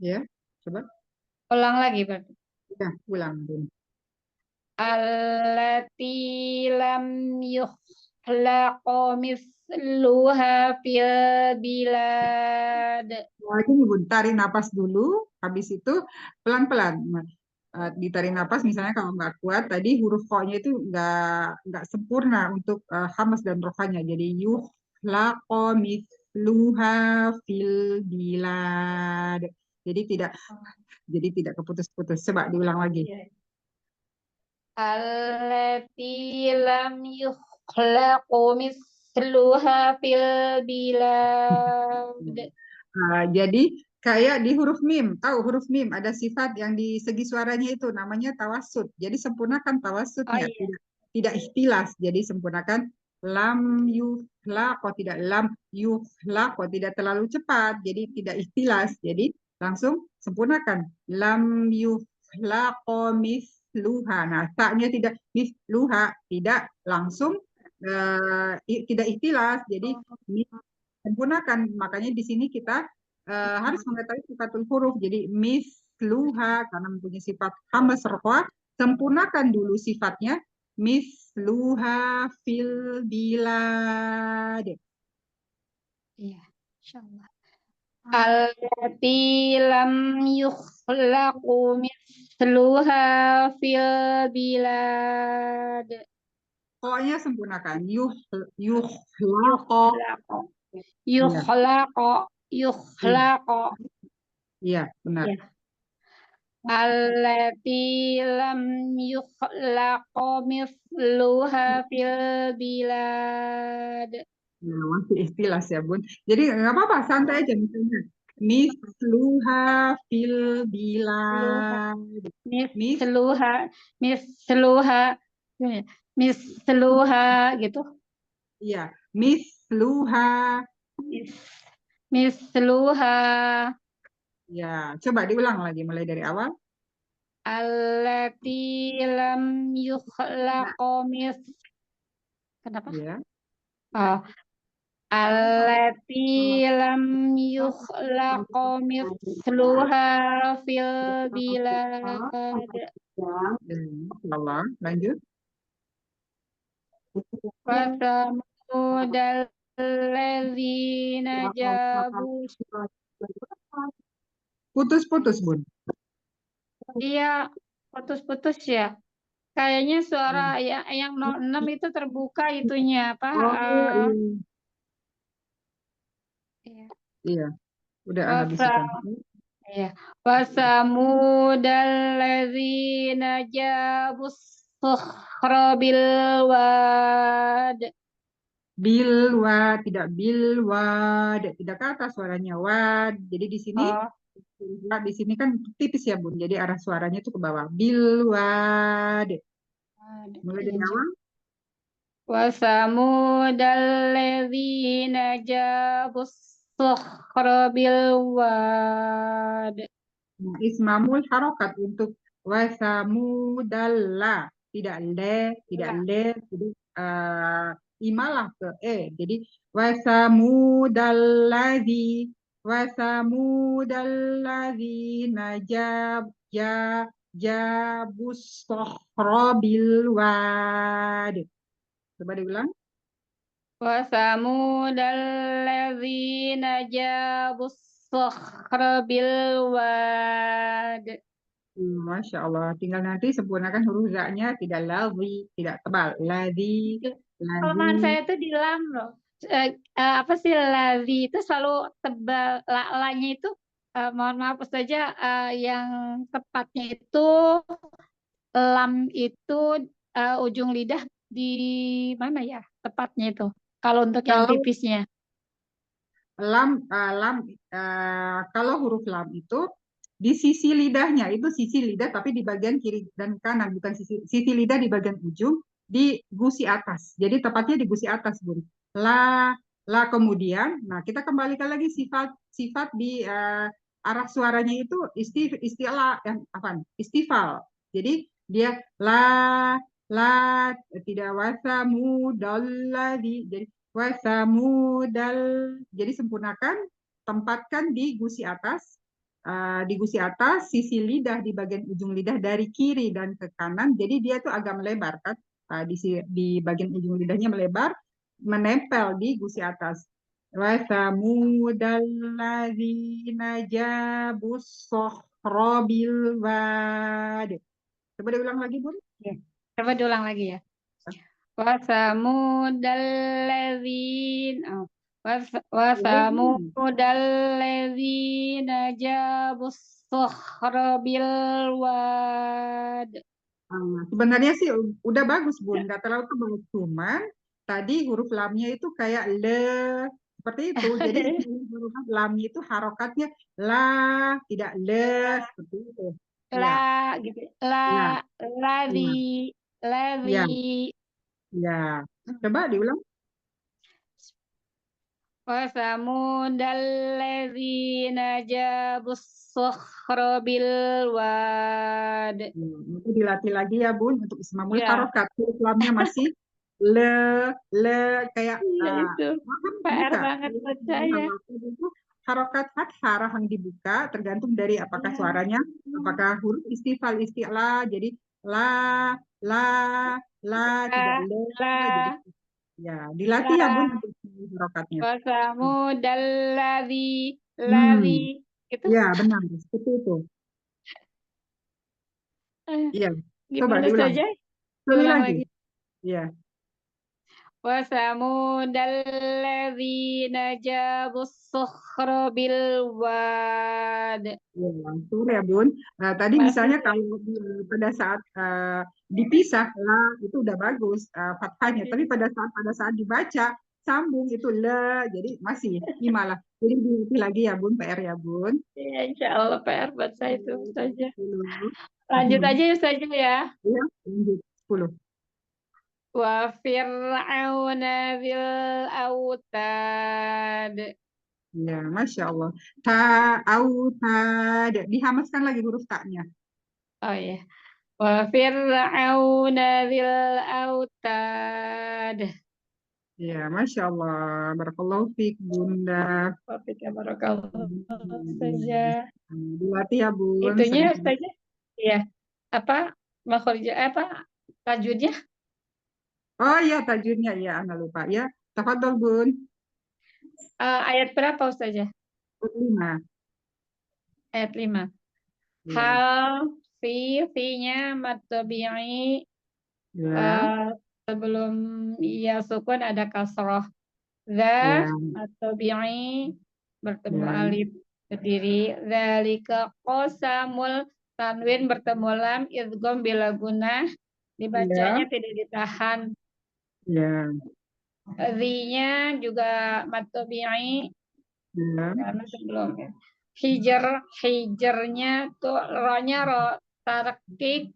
Ya, coba. Ulang lagi berarti. Ya, ulang, Bun. Allati lam yukhlaqu mithluha fil bilad. Lagi nih, Bun, tarik napas dulu. Habis itu pelan-pelan. Ditarik napas, misalnya kalau nggak kuat, tadi huruf ko-nya itu nggak sempurna untuk hamas dan rohanya. Jadi yuhlaqo mithluha fil bilad. Jadi tidak keputus-putus. Coba diulang lagi. Allati lam yukhlaqu mithluha fil bilad. Jadi kayak di huruf mim, tahu huruf mim ada sifat yang di segi suaranya itu namanya tawasud. Jadi sempurnakan tawasudnya, Oh iya. tidak ikhtilas. Jadi sempurnakan lam yukhlaqo, tidak lam yukhlaqo, tidak terlalu cepat, jadi tidak ikhtilas. Jadi langsung sempurnakan. Lam yukhlaqo misluha. Nah, taknya tidak misluha, tidak langsung tidak ikhtilas. Jadi sempurnakan. Makanya di sini kita harus mengetahui sifatul huruf. Jadi misluha karena mempunyai sifat hamzah rofa, sempurnakan dulu sifatnya. Misluha fil bilad. Iya, insyaallah. Allati lam yukhlaqu misluha fil bilad. Pokoknya sempurnakan. Yukhlaqo. Yukhlaqu. Iya, Yukhlaqu. Yukhlaqu. iya, benar. Ya. Allati lam yukhlaqu misluha fil bilad. Nah, masih ikhtilas ya, Bun. Jadi nggak apa-apa, santai aja misalnya. Misluha fil bilad. Mis, Misluha, misluha, misluha gitu. iya, misluha. Misluha. Ya, coba diulang lagi mulai dari awal. Allati lam yukhlaqu Kenapa? Ya. Oh. Allati lam yukhlaqu misluha fil bilad. Allah, lanjut. Fasamudal ladzina jabu. Putus-putus, Bun. Iya, putus-putus ya. Kayaknya suara yang 06 itu terbuka itunya apa? Oh, Iya. iya. Udah Ana bisikan. Iya. Wasamudal ladzina jabus sukhra bil wad. Bilwad, tidak bilwad, tidak ke atas suaranya wad. Jadi di sini Oh, di sini kan tipis ya, Bun. Jadi arah suaranya itu ke bawah. Bilwad. Mulai dari awal. Wasamudal ladzina jabus sukhra bil wad. Nah, ismamul harokat untuk wasamudalla. Tidak le, tidak le. Jadi imalah ke e. Jadi wasamudalladzi najab jabus sohro bilwad. Coba diulang. Wasamudal ladzina jabus sukhra bil wad. Masya Allah. Tinggal nanti sempurnakan huruf za-nya tidak ladzi, tidak tebal. Ladzi, Kelemahan saya ladzi. itu di lam loh. Apa sih lazi itu selalu tebal. La-nya itu mohon maaf saja yang tepatnya itu lam itu ujung lidah di mana ya tepatnya itu. Kalau untuk yang Kalau tipisnya. kalau huruf lam itu di sisi lidahnya, itu sisi lidah tapi di bagian kiri dan kanan, bukan sisi lidah di bagian ujung di gusi atas. Jadi tepatnya di gusi atas, Bun. La kemudian, nah kita kembalikan lagi sifat di arah suaranya itu istilah yang apa? Istifal. Jadi dia la tidak wasamudalladzi. Jadi wasamudal. Jadi sempurnakan, tempatkan di gusi atas. Di gusi atas, sisi lidah di bagian ujung lidah dari kiri dan ke kanan. Jadi dia tuh agak melebar kan. Di bagian ujung lidahnya melebar, menempel di gusi atas. Wasamudalladzina jabus sohro bilwad. Coba diulang lagi, Bun. Coba diulang lagi ya. Wasamudalladzina jabus sukhra bil wad. Sebenarnya sih udah bagus, Bun. Nggak terlalu tebal. Cuman tadi huruf lamnya itu kayak le. Seperti itu. Jadi huruf lamnya itu harokatnya la, tidak le. Seperti itu. La Ya, gitu. ya, Lazi, ya, lazi. ya. Coba diulang. وثمود الذين جابوا الصخر بالواد. Itu dilatih lagi ya Bun untuk ismamul Ya, harokat. Huruf lamnya masih le kayak iya itu. rahang PR buka. banget buat Kalau saya. itu harokat fathah rahang dibuka tergantung dari apakah Iya. suaranya, apakah huruf istifal isti'la jadi la tidak le jadi La, ya dilatih ya Bun la, untuk harokatnya. وثمود الذي Hmm, gitu. ya benar seperti itu. Eh, Iya, coba Gimana diulang. saja? Sekali Diulang lagi. lagi. Iya. وثمود الذين جابوا الصخر بالواد. Ya, langsung ya Bun. Tadi Masih misalnya ya? kalau pada saat dipisah lah itu udah bagus fathahnya. Tapi pada saat dibaca sambung itu le, jadi masih imalah. Jadi diulang lagi ya Bun, PR ya Bun. Ya, insya Allah PR buat saya itu saja. 10. Lanjut aja ya saja ya. Ya, lanjut 10. وفرعون ذي الأوتاد. Ya, Masya Allah. Ta, dihamaskan lagi huruf taknya. Oh ya. وفرعون ذي الأوتاد. Ya, Masya Allah. Barakallahu fiik, Bunda. Wafik ya barakallah saja. Dilatih ya, Bun. Itunya Sering. saja. Iya. Apa makhrajnya apa tajwidnya? Oh iya, tajwidnya. Ya, Anda lupa. Ya, tafadhol, Bun. Ayat berapa saja? 5. Ayat 5. Ya. Hal fi-nya mad tabi'i Ya. sebelum ya sukun ada kasroh. Za Ya. mad tabi'i bertemu Ya. alif berdiri. Dzalika qasamul tanwin bertemu lam idgham bila gunah dibacanya Ya. tidak ditahan. Ya. Zi-nya juga mad tabi'i Ya. karena sebelumnya. Hijernya tuh ro-nya ro tarekik,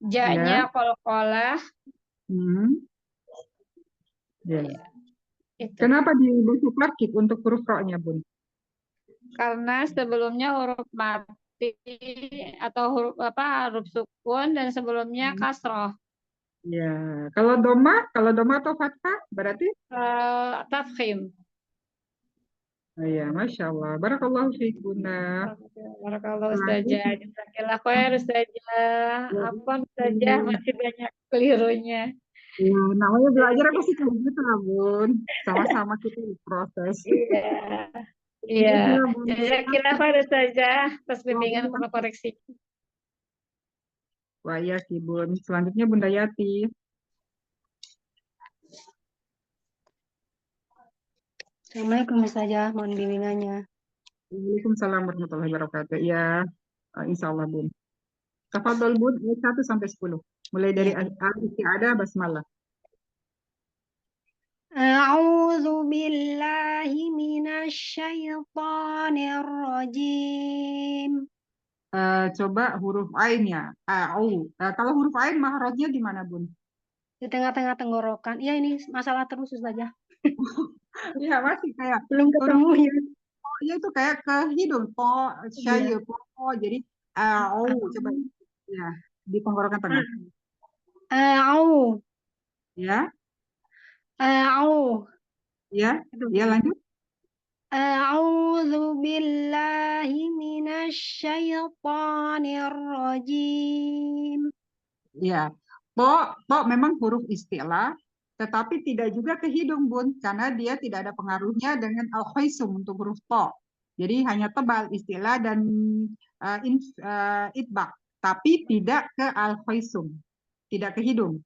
ja-nya Ya. qalqalah. Hmm. Ya. Itu. Kenapa dibaca tarkib untuk huruf ro-nya, Bun? Karena sebelumnya huruf mati atau huruf sukun dan sebelumnya kasroh. Ya. Kalau doma atau fathah berarti? Tafkhim. Oh, ya, Masya Allah. Barakallahu fiik, Bunda. Barakallahu Selalu Ustazah. Jazakallah khair Ustazah. Apa Ustazah masih banyak kelirunya. Ya, namanya belajar pasti kayak gitu lah, Bun. Sama-sama kita proses. Iya. Iya. Iya, Bun. Jazakallah khair Ustazah atas bimbingan sama koreksi. Wah, iya sih, Bun. Selanjutnya Bunda Yati. Assalamualaikum Ustazah, mohon bimbingannya. Waalaikumsalam warahmatullahi wabarakatuh. Ya, insya Allah, Bun. Tafadhol, Bun, ayat 1 sampai 10. Mulai dari Ya. al-isti'adah basmalah. A'udzu billahi minasyaitonir rajim. Coba huruf ainnya. Kalau huruf ain mahrajnya di mana, Bun? Di tengah-tengah tenggorokan. Ya ini masalah terus Ustazah. Iya, masih kayak Belum huruf ketemu ya. ya itu kayak ke hidung. Po, syayu, po. Jadi coba ya di tenggorokan tengah. A'u. Ya, A'u. ya, ya lanjut. A'udzu billahi minasyaitonir rajim. Ya, po memang huruf istilah, tetapi tidak juga ke hidung, Bun, karena dia tidak ada pengaruhnya dengan al-khaisum untuk huruf po. Jadi hanya tebal istilah dan itbaq, tapi tidak ke al-khaisum, tidak ke hidung.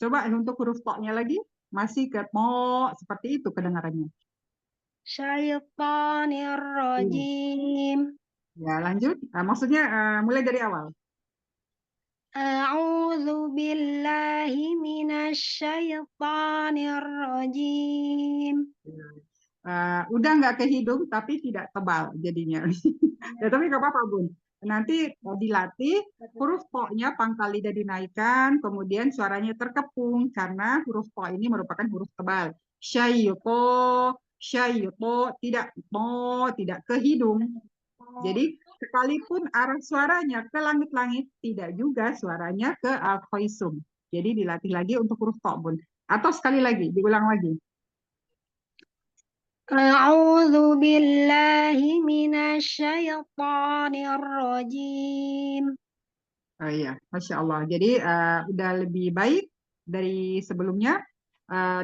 Coba untuk huruf po-nya lagi, masih ke po, seperti itu kedengarannya. Syaitonir rajim. Ya, lanjut. Maksudnya mulai dari awal. A'udzu billahi minasyaitonir rajim. Udah nggak ke hidung, tapi tidak tebal jadinya. Ya, tapi nggak apa-apa, Bun. Nanti dilatih, huruf po-nya pangkal lidah dinaikkan, kemudian suaranya terkepung, karena huruf po ini merupakan huruf tebal. Syaiqo, syaito, tidak ke hidung. Jadi sekalipun arah suaranya ke langit-langit, tidak juga suaranya ke al-khaisum. Jadi dilatih lagi untuk huruf to, Bun. Atau sekali lagi, diulang lagi. A'udzu billahi minasyaitonir rajim. Oh iya, Masya Allah. Jadi udah lebih baik dari sebelumnya.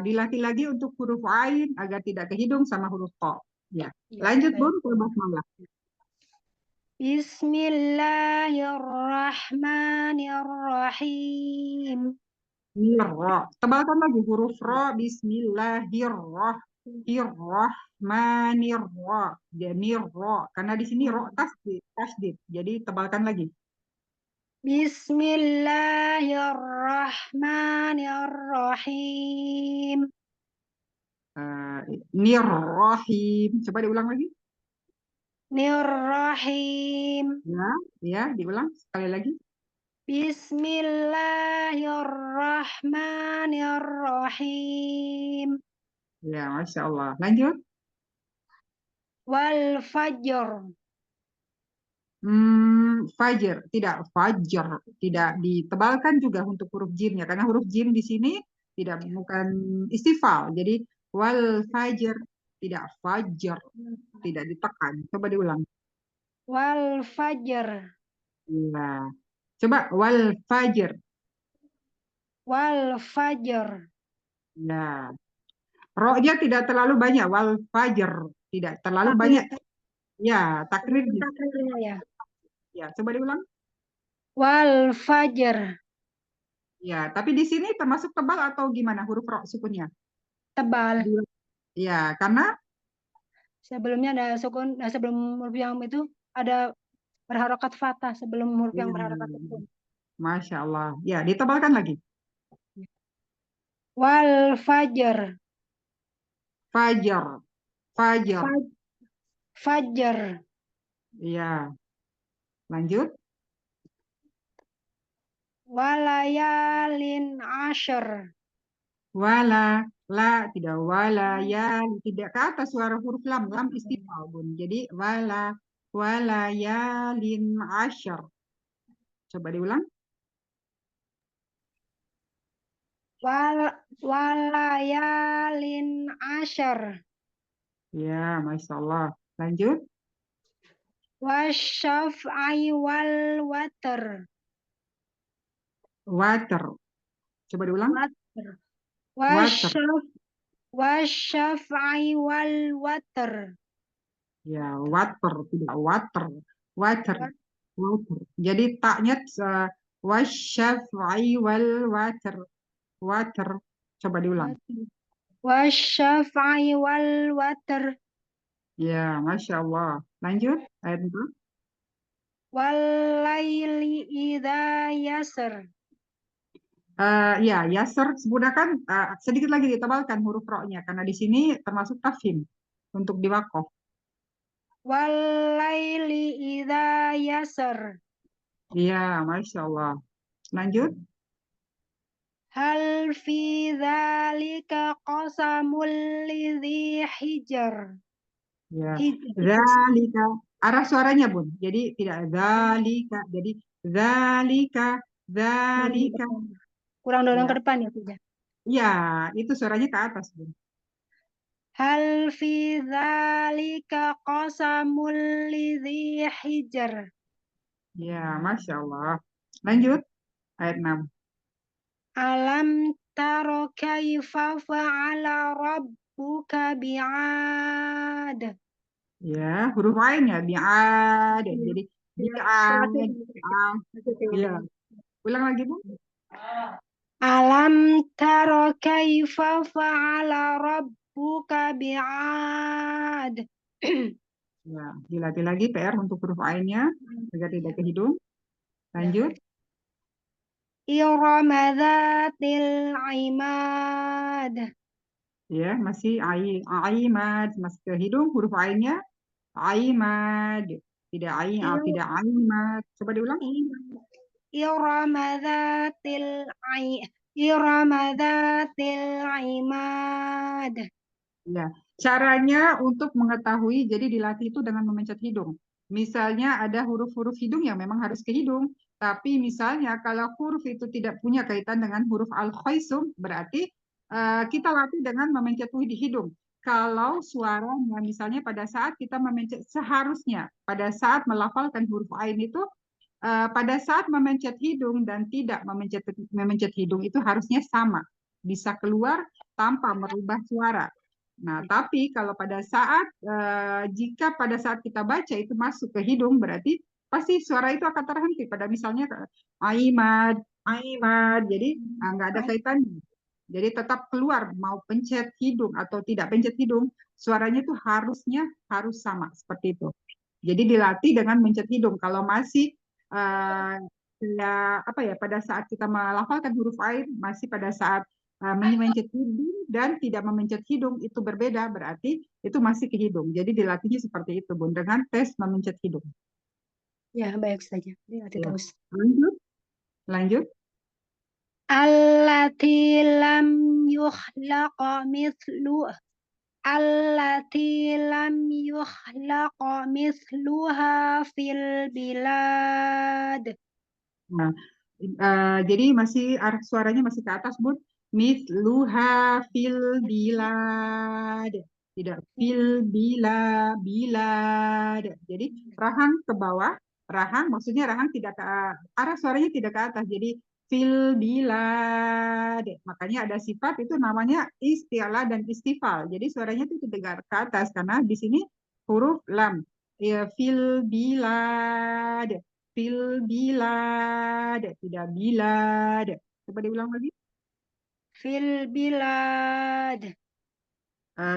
Dilatih lagi untuk huruf ain agar tidak ke hidung sama huruf to. Ya. Lanjut, Baik. Bun, ke basmalah. Bismillahirrahmanirrahim. Ro. Tebalkan lagi huruf ro. Bismillahirrahmanirrahim. Jadi ro. Karena di sini ro tasdid. Jadi tebalkan lagi. Bismillahirrahmanirrahim. Nirrahim. Coba diulang lagi. Nirrahim. Ya, diulang sekali lagi. Bismillahirrahmanirrahim. Ya, Masya Allah. Lanjut. Wal fajr. Fajar, tidak ditebalkan juga untuk huruf jimnya karena huruf jim di sini bukan istifal. Jadi wal fajar, tidak fajar, tidak ditekan. Coba diulang. Wal fajr. Ya. Coba wal fajar. Wal fajr. Ya. Ro-nya tidak terlalu banyak, wal fajar tidak terlalu banyak. Ya, takrirnya. Takrirnya ya. Ya, coba diulang. Wal fajr. Ya, tapi di sini termasuk tebal atau gimana huruf ro sukunnya? Tebal. Ya, karena Sebelumnya ada sukun, sebelum huruf yang itu ada berharokat fathah sebelum huruf yang berharokat sukun. Masya Allah. Ya, ditebalkan lagi. Wal fajr. Fajar. Fajar. Fajr. Ya. Lanjut. Walayalin ashar. Wala. La. Tidak wala. Ya. Tidak ke atas suara huruf lam. Lam istifal, Bun. Jadi wala. Wala yalin ashar. Coba diulang. Walayalin ashar. Ya, Masya Allah. Lanjut. Wasyaf'i wal water. Water. Coba diulang. Water. Wasyaf'i wal water. Ya, water. Tidak water. Water. Water. Jadi taknya wasyaf'i wal water. Water. Coba diulang. Wasyaf'i wal water. Ya, Masya Allah. Lanjut. Ayat 4. Walaili idza yasr. Ya, yasser gunakan sedikit lagi ditebalkan huruf ro-nya karena di sini termasuk tafhim untuk diwakof. Walaili idza yasr. Iya, Masya Allah. Lanjut. Hal fi dzalika qasamul lidzi hijr. Ya, zalika. Arah suaranya, Bun. Jadi tidak zalika. Jadi zalika, zalika. Kurang dorong Ya. ke depan ya, tidak. Ya, itu suaranya ke atas, Bun. Hal fi dzalika qasamul lidzi hijr. Ya, Masya Allah. Lanjut. Ayat 6. Alam taro kaifa fa'ala rabbuka bi'ad. Ya, huruf ain ya, bi'ad. Jadi bi'ad. Ya. Ulang lagi, Bu. Alam taro kaifa fa'ala rabbuka bi'ad. Ya, dilatih lagi PR untuk huruf ainnya agar tidak ke hidung. Lanjut. Irama dzatil imad. Ya, masih aimad, masih ke hidung huruf ainnya aimad. Tidak tidak aimad. Coba diulang. Irama dzatil imad. Ya, caranya untuk mengetahui, jadi dilatih itu dengan memencet hidung. Misalnya ada huruf-huruf hidung yang memang harus ke hidung, tapi misalnya kalau huruf itu tidak punya kaitan dengan huruf al-khaisum, berarti kita latih dengan memencet di hidung. Kalau suaranya, misalnya pada saat kita memencet, seharusnya pada saat melafalkan huruf ain itu, pada saat memencet hidung dan tidak memencet hidung itu harusnya sama, bisa keluar tanpa merubah suara. Nah, tapi kalau pada saat jika pada saat kita baca itu masuk ke hidung, berarti pasti suara itu akan terhenti pada misalnya Aimad, Aimad. Jadi nggak ada kaitannya. Jadi tetap keluar mau pencet hidung atau tidak pencet hidung, suaranya itu harusnya harus sama seperti itu. Jadi dilatih dengan mencet hidung. Kalau masih ya apa ya pada saat kita melafalkan huruf ain masih pada saat memencet hidung dan tidak memencet hidung itu berbeda, berarti itu masih ke hidung. Jadi dilatihnya seperti itu, Bun, dengan tes memencet hidung. Ya, baik saja. Dilatih Ya. terus. Lanjut. Allati lam yukhlaqa mithlu Allati lam yukhlaqa mithluha fil bilad. Nah, jadi masih suaranya masih ke atas, Bun. Mithluha fil bilad. Tidak fil bilad. Jadi rahang ke bawah, rahang maksudnya rahang tidak ke arah suaranya tidak ke atas. Jadi fil bilad. Makanya ada sifat itu namanya isti'la dan istifal. Jadi suaranya itu tidak ke atas karena di sini huruf lam. Ya, fil bilad. Fil bilad, tidak bilad. Coba diulang lagi. Fil bilad.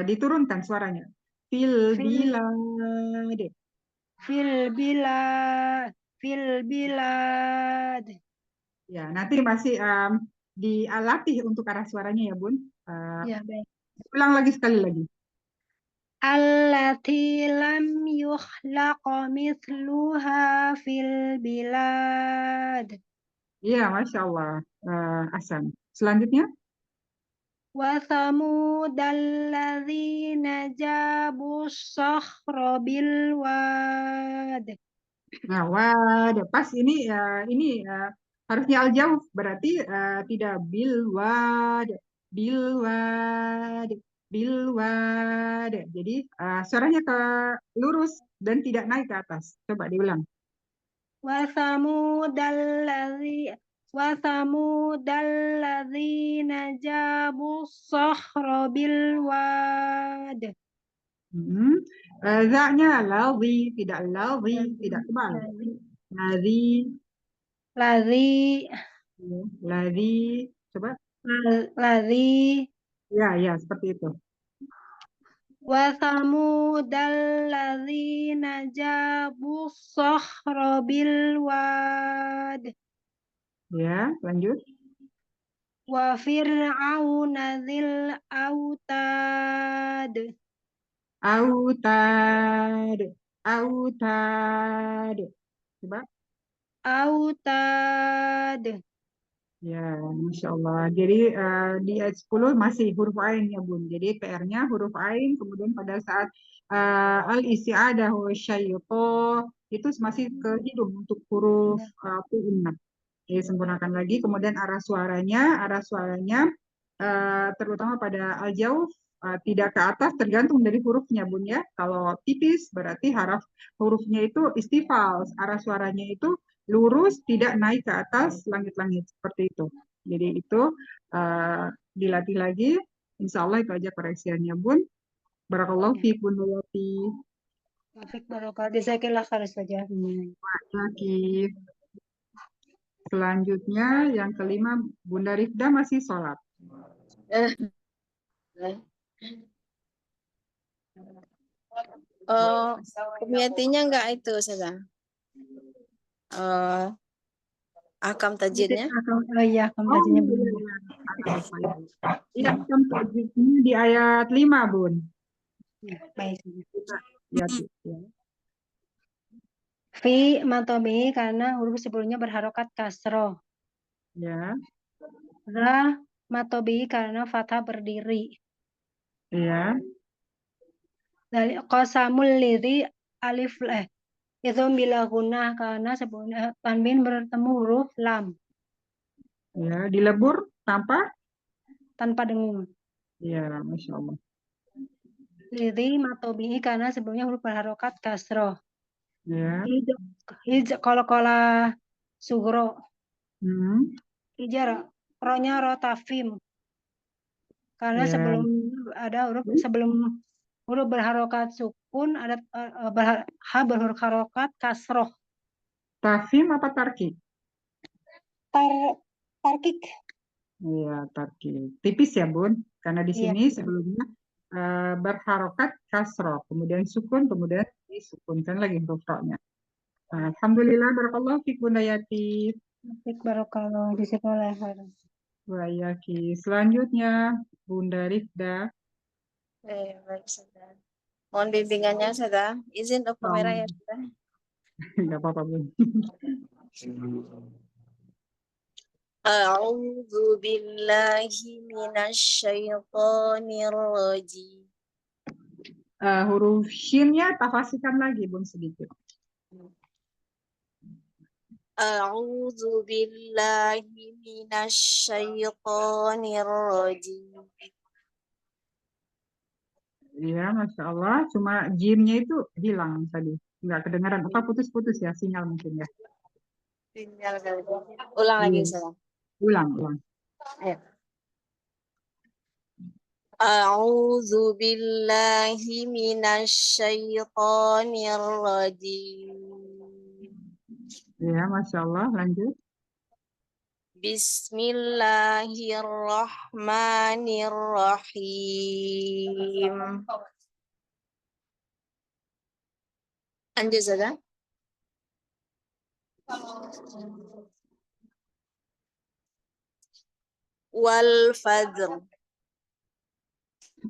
Diturunkan suaranya. Fil Fil bilad. fil bilad. Fil bilad. Ya, nanti masih dilatih untuk arah suaranya ya, Bun. Ya, baik. Ulang lagi sekali lagi. Allati lam yukhlaqa mithluha fil bilad. Iya, Masya Allah. Ahsan. Selanjutnya. Wa thamudalladzina jabu sakhra bil wad. Nah, wadah. Pas ini harusnya al-jauf berarti tidak bilwad, bilwad, bilwad. Jadi suaranya ke lurus dan tidak naik ke atas. Coba diulang. Wa thamudalladzina jabu sakhra bil wad. Za-nya ladhi, tidak ladhi, tidak tebal. Ladhi, Ladzi ladhi. Coba. ladzi Ya, seperti itu. wa thamudalladzina jabu sakhra bil wad. Ya, lanjut. Wa fir'auna dzil autad. Autad, autad. Coba. Autad. Ya, Masya Allah. Jadi di ayat 10 masih huruf ain ya, Bun. Jadi PR-nya huruf ain, kemudian pada saat al-isti'adah wa syaiqo itu masih ke hidung untuk huruf pu'unna. Jadi sempurnakan lagi. Kemudian arah suaranya terutama pada al-jauf tidak ke atas tergantung dari hurufnya, Bun ya. Kalau tipis berarti hurufnya itu istifal, arah suaranya itu lurus, tidak naik ke atas langit-langit seperti itu. Jadi itu dilatih lagi. Insya Allah itu aja koreksiannya, Bun. Barakallahu fiik, Bun Nurati. Taufik barokah. Jazakallah khair saja. Akif. Selanjutnya yang kelima, Bunda Rifda masih sholat. Kumiyatinya enggak itu sudah. Akam tajidnya. Oh iya, tajidnya belum. Iya, akam tajidnya di ayat 5, Bun. Ya, baik. Ya. Fi matobi karena huruf sebelumnya berharokat kasroh. Ya. Ra matobi karena fathah berdiri. Iya. Dari qasamul lidhi alif itu bila gunah karena sebelumnya tanwin bertemu huruf lam Ya, dilebur tanpa? tanpa dengung. Ya, Masya Allah. Lidhi matobihi karena sebelumnya huruf berharokat kasroh. Ya. Kola sugro. Hmm. Hijar ronya rotafim. Karena Ya. sebelum ada sebelum huruf berharokat sukun ada ha berhuruf harokat kasroh. Tafim apa tarkik? Tarkik. Iya, tarkik. Tipis ya, Bun. Karena di Iya. sini sebelumnya berharokat kasroh, kemudian sukun, kemudian disukunkan lagi huruf ro-nya. Alhamdulillah, barakallahu fiik Bunda Yati. Barakallahu jazakallahu. Wa iyaki. Selanjutnya, Bunda Rifda. Baik, Ustazah. Mohon bimbingannya, Ustazah. Izin ke kamera ya, Ustazah. Nggak apa-apa, Bun. A'udzu billahi minasyaitonir rajim. Huruf shinnya tafasirkan lagi, Bun, sedikit. A'udzu billahi minasyaitonir rajim. Iya, Masya Allah. Cuma jimnya itu hilang tadi. Nggak kedengaran. Apa putus-putus ya sinyal mungkin ya. Sinyal kali. Ulang lagi, Iya. Ustazah. Ulang. Ayo. A'udzu billahi minasyaitonir rajim. Ya, Masya Allah. Lanjut. Bismillahirrahmanirrahim. Lanjut, Ustazah. Wal fajr.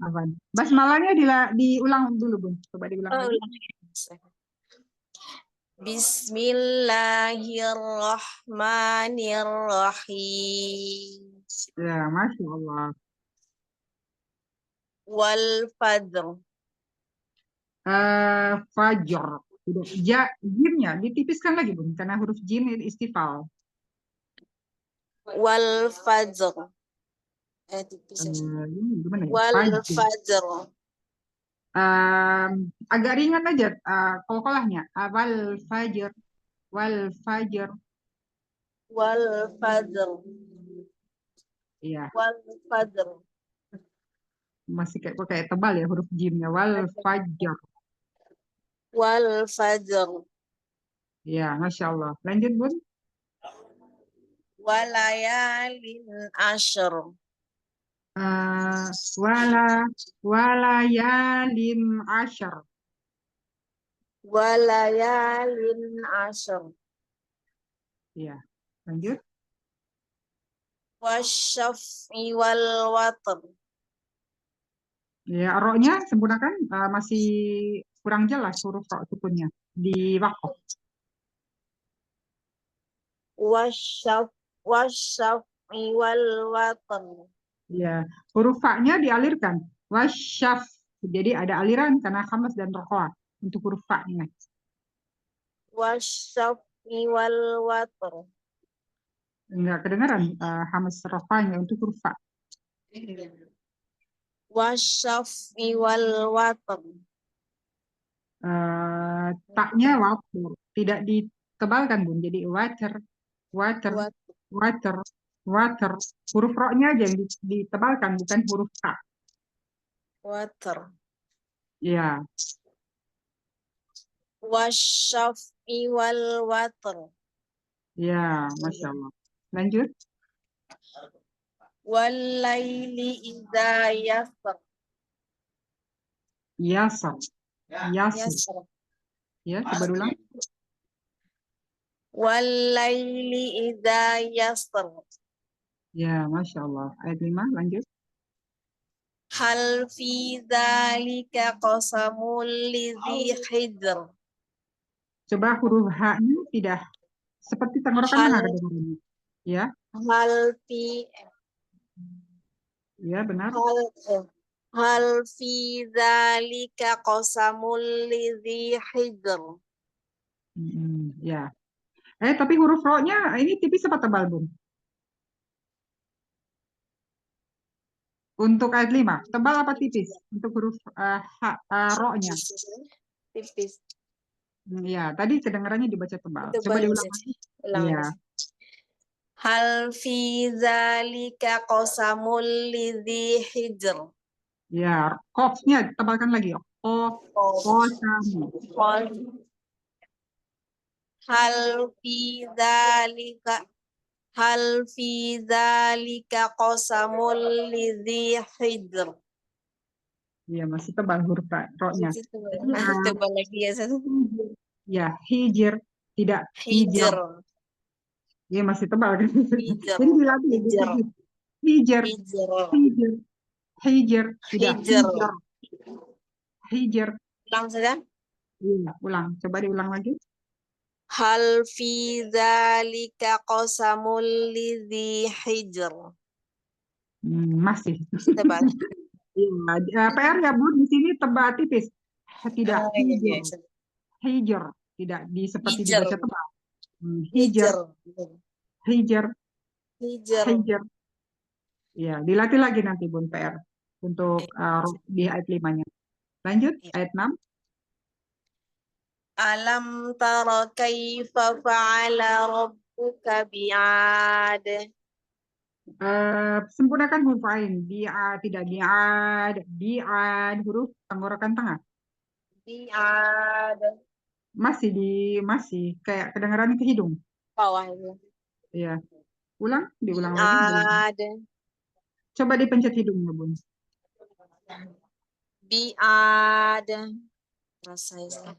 Apa? Basmalahnya diulang dulu, Bun. Coba diulang lagi. Bismillahirrahmanirrahim. Ya, Masya Allah. Wal fajr. Fajar. Jimnya ditipiskan lagi, Bun. Karena huruf jim itu istifal. Wal fajr. Tipis. Ini gimana ya? Wal fajr. Agak ringan aja kol-kolahnya. Wal fajr. Wal fajr. Wal fajr. Iya, Wal fajr. masih kayak tebal ya huruf jimnya. Wal fajr. Wal fajr. Ya, Masya Allah. Lanjut, Bun. Walayalin ashr. Walayalin ashar. Walayalin ashr. Ya, lanjut. Wasyaf'i wal watr. Ya, ro-nya sempurnakan masih kurang jelas huruf ro sukunnya di wakof. Wasyaf'i wal watr. Ya, huruf fa-nya dialirkan. Wasyaf. Jadi ada aliran karena khamas dan rokoah untuk huruf fa-nya. Wasyaf'i wal watr. Enggak kedengaran hamas rokoahnya untuk huruf fa. Wasyaf'i wal watr. Tak-nya water. Tidak ditebalkan, Bun. Jadi water. Huruf ro-nya aja yang ditebalkan, bukan huruf ta. Watr. Ya. Wasyaf'i wal watr. Ya, Masya Allah. Lanjut. Walaili idza yasr. Yasr. Ya, coba ulang. Walaili idza yasr. Ya, Masya Allah. Ayat 5, lanjut. Hal fi dzalika qasamul lidzi hijr. Coba huruf H-nya tidak seperti tenggorokan mana kedengarannya. Ya. Hal fi. Ya, benar. Hal fi dzalika qasamul lidzi hijr. Ya. Tapi huruf ro-nya ini tipis apa tebal, Bun? Untuk ayat 5, tebal apa tipis? Untuk huruf ro-nya. Tipis. Ya, tadi kedengarannya dibaca tebal. Coba Tebal diulang aja. lagi. Ulang Iya. lagi. Hal fi dzalika qasamul lidzi hijr. Ya, qaf-nya tebalkan lagi. Qasamu. Hal fi dzalika qasamul lidzi hijr. Iya, masih tebal huruf ro-nya. Masih tebal lagi ya satu. Ya, hijr, tidak hijr. Hijr. Iya, masih tebal kan? Hijr. Jadi dilatih. Hijr. Hijr, Hijr. hijr, hijr, tidak Hijr. hijr. Hijr. Ulang saja. Iya, ulang. Coba diulang lagi. Hal fi dzalika qasamul lidzi hijr. Masih. Tebal. Iya, PR ya, Bu, di sini tebal tipis. Tidak Iya. hijr. Hijr, tidak seperti Hijr. dibaca tebal. Hijr, hijr, Hijr. hijr. Ya, dilatih lagi nanti, Bun, PR untuk di ayat 5-nya. Lanjut, ayat 6. Alam tara kaifa fa'ala rabbuka bi'ad. Sempurnakan huruf ain. Tidak bi'ad, huruf tenggorokan tengah. Bi'ad. Masih kayak kedengarannya ke hidung. Bawah itu. Ya. Diulang lagi. Bi'ad. Coba dipencet hidungnya, Bun. Bi'ad. Rasanya.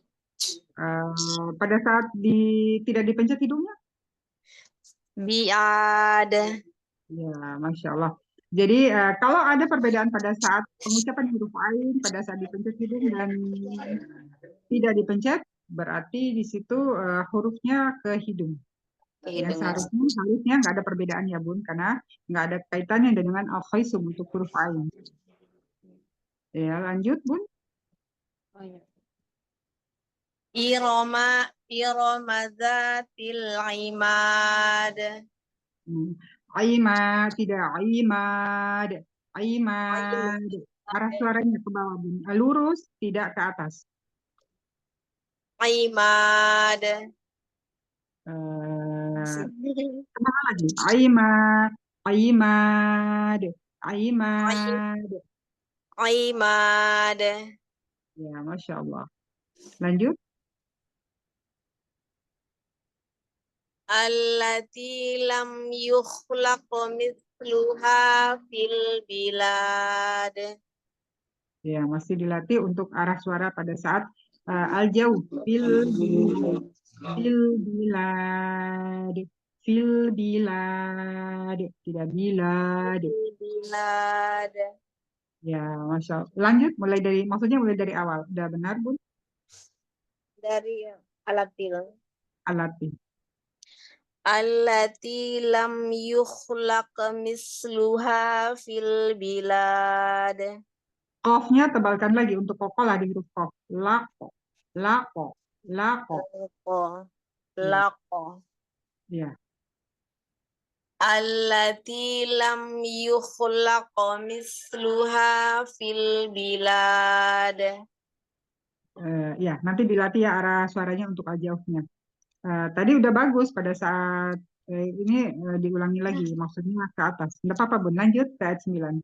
Pada saat tidak dipencet hidungnya? Bi'ad. Ya, Masya Allah. Jadi kalau ada perbedaan pada saat pengucapan huruf ain, pada saat dipencet hidung dan tidak dipencet, berarti di situ hurufnya ke hidung. Ya, harusnya nggak ada perbedaan ya, Bun, karena nggak ada kaitannya dengan al-khaisum untuk huruf ain. Ya, lanjut, Bun. Irama dzatil imad. Tidak aimad. Aimad. Arah suaranya ke bawah, Bun. Lurus, tidak ke atas. Imad. Kemana lagi? Aimad. Aimad. Aimad. Imad. Ya, Masya Allah. Lanjut. Allati lam yukhlaq mithluha fil bilad. Ya, masih dilatih untuk arah suara pada saat al-jauh. Fil bilad. Fil bilad. Tidak bilad. Bilad. Ya, Masya Allah. Lanjut, maksudnya mulai dari awal. Udah benar, Bun? Dari alatil. Alatih. Allati lam yukhlaq misluha fil bilad. Qafnya tebalkan lagi untuk kokolah di huruf qaf. Laqo. Laqo. Laqo. Laqo. Ya. Allati lam yukhlaq misluha fil bilad. Ya, nanti dilatih ya arah suaranya untuk al-jauhnya. Tadi udah bagus pada saat ini diulangi lagi, maksudnya ke atas. Tidak apa-apa, Bun. Lanjut ke ayat 9.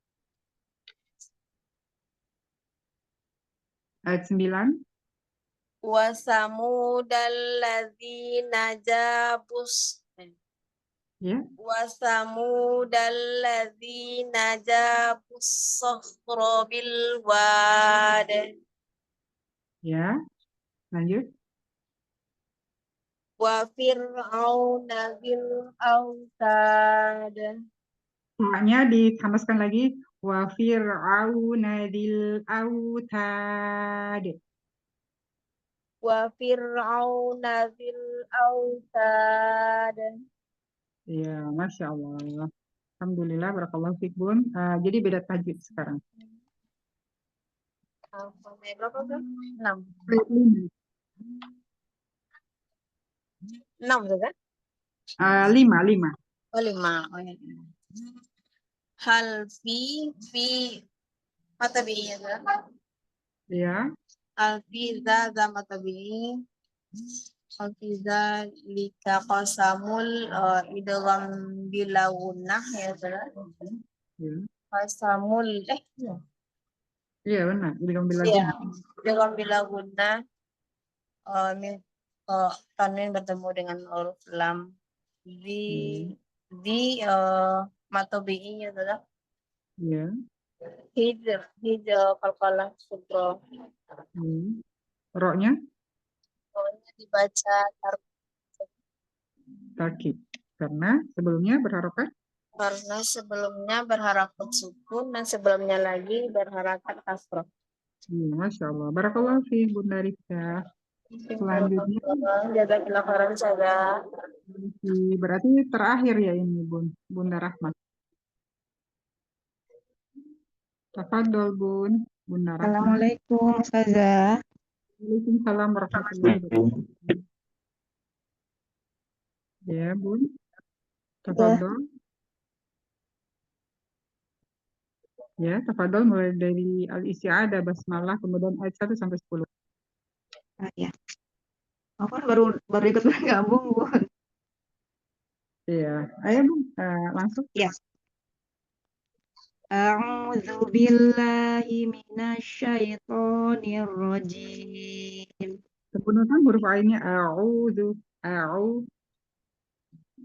Ayat 9. Wa samudal ladzina jabus. Ya. Wa samudal ladzina jabus sakhra bil wad. Ya. Lanjut. Wa fir'auna bil autad. Maknya ditambahkan lagi. Wa fir'auna dzil autad. Wa fir'auna dzil autad. Ya, Masya Allah. Alhamdulillah, barakallahu fiik, Bun. Jadi beda tajwid sekarang. Berapa tuh? 6. Ayat 5. 6 tuh kan? 5. Oh 5. Oh, ya. Hal fi mata bi'iynya tuh. Ya. Hal fi za mata bi'i. Hal fi lika qasamul idgham bilawunah ya tuh. Ya. Qasamul Iya benar. Idgham bil iya, ladun. idgham bilawunah min tanwin bertemu dengan huruf lam di mata bi'i-nya tuh. Iya. Hijau kalkalah sutro. Roknya Pokoknya dibaca takib. Karena sebelumnya berharokat. karena sebelumnya berharakat sukun dan sebelumnya lagi berharakat kasroh. Masya Allah. Barakallahu fiik Bunda Rifka. Selanjutnya Jazakallah khairan saja. berarti terakhir ya ini Bunda Rahmat. Tafadhol Bun. Bunda Rahmat. Assalamualaikum Ustazah. Waalaikumsalam warahmatullahi wabarakatuh. Ya Bun. Tafadhol. Ya, tafadhol mulai dari Al-Isti'adah, Basmalah, kemudian ayat 1 sampai 10. Ya. Aku kan baru ikut bergabung, Bun. Iya, ayo Bun, langsung. Ya. A'udzu billahi minasyaitonir rajim. Kebetulan huruf A-nya a'udzu,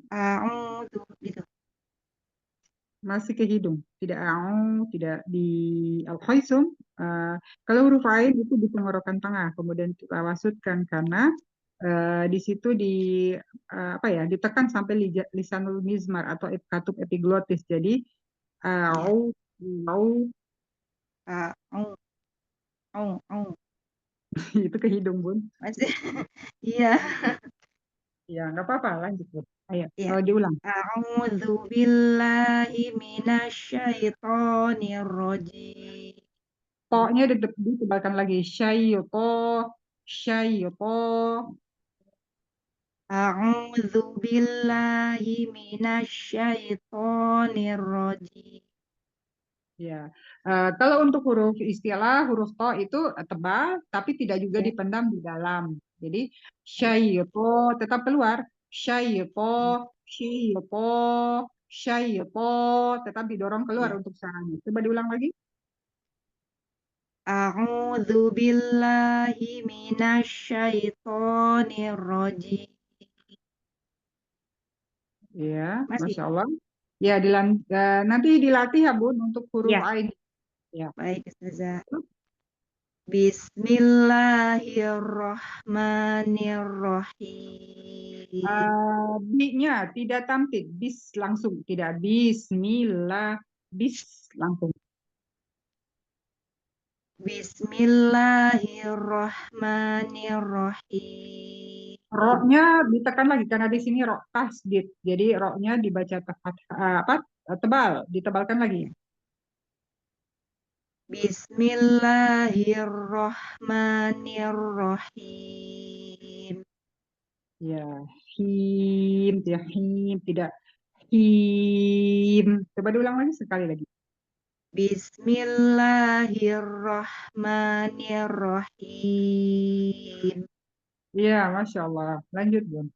A'udzu gitu. masih ke hidung, tidak tidak di al-khaisum. Kalau huruf ain itu di tenggorokan tengah, kemudian kita wasutkan karena di situ apa ya, ditekan sampai lisanul mizmar atau katup epiglotis. Jadi au A'udzu. itu ke hidung Bun. Masih. Iya. Ya, nggak apa-apa, lanjut Bun. Ayo, Ya. diulang. A'udzu billahi minasyaitonir rajim. To-nya ditebalkan lagi. Syaito. A'udzu billahi minasyaitonir rajim. Ya, kalau untuk huruf istilah, huruf to itu tebal, tapi tidak juga Ya. dipendam di dalam. Jadi syaito tetap keluar. Syaito tetap didorong keluar Ya. untuk suaranya. Coba diulang lagi. A'udzu billahi minasyaitonir rajim. Ya, Masih. Masya Allah. Ya, nanti dilatih ya Bun untuk huruf Ya. ain. Ya. Baik, Ustazah. Bismillahirrahmanirrahim. Bi-nya tidak tampil, bis langsung, tidak bismillah, bis langsung. Bismillahirrahmanirrahim. Ro-nya ditekan lagi karena di sini ro tasdid. Jadi ro-nya dibaca tebal, ditebalkan lagi. Bismillahirrahmanirrahim. Ya, him, tidak him. Coba diulang lagi sekali lagi. Bismillahirrahmanirrahim. Iya, Masya Allah. Lanjut, Bun.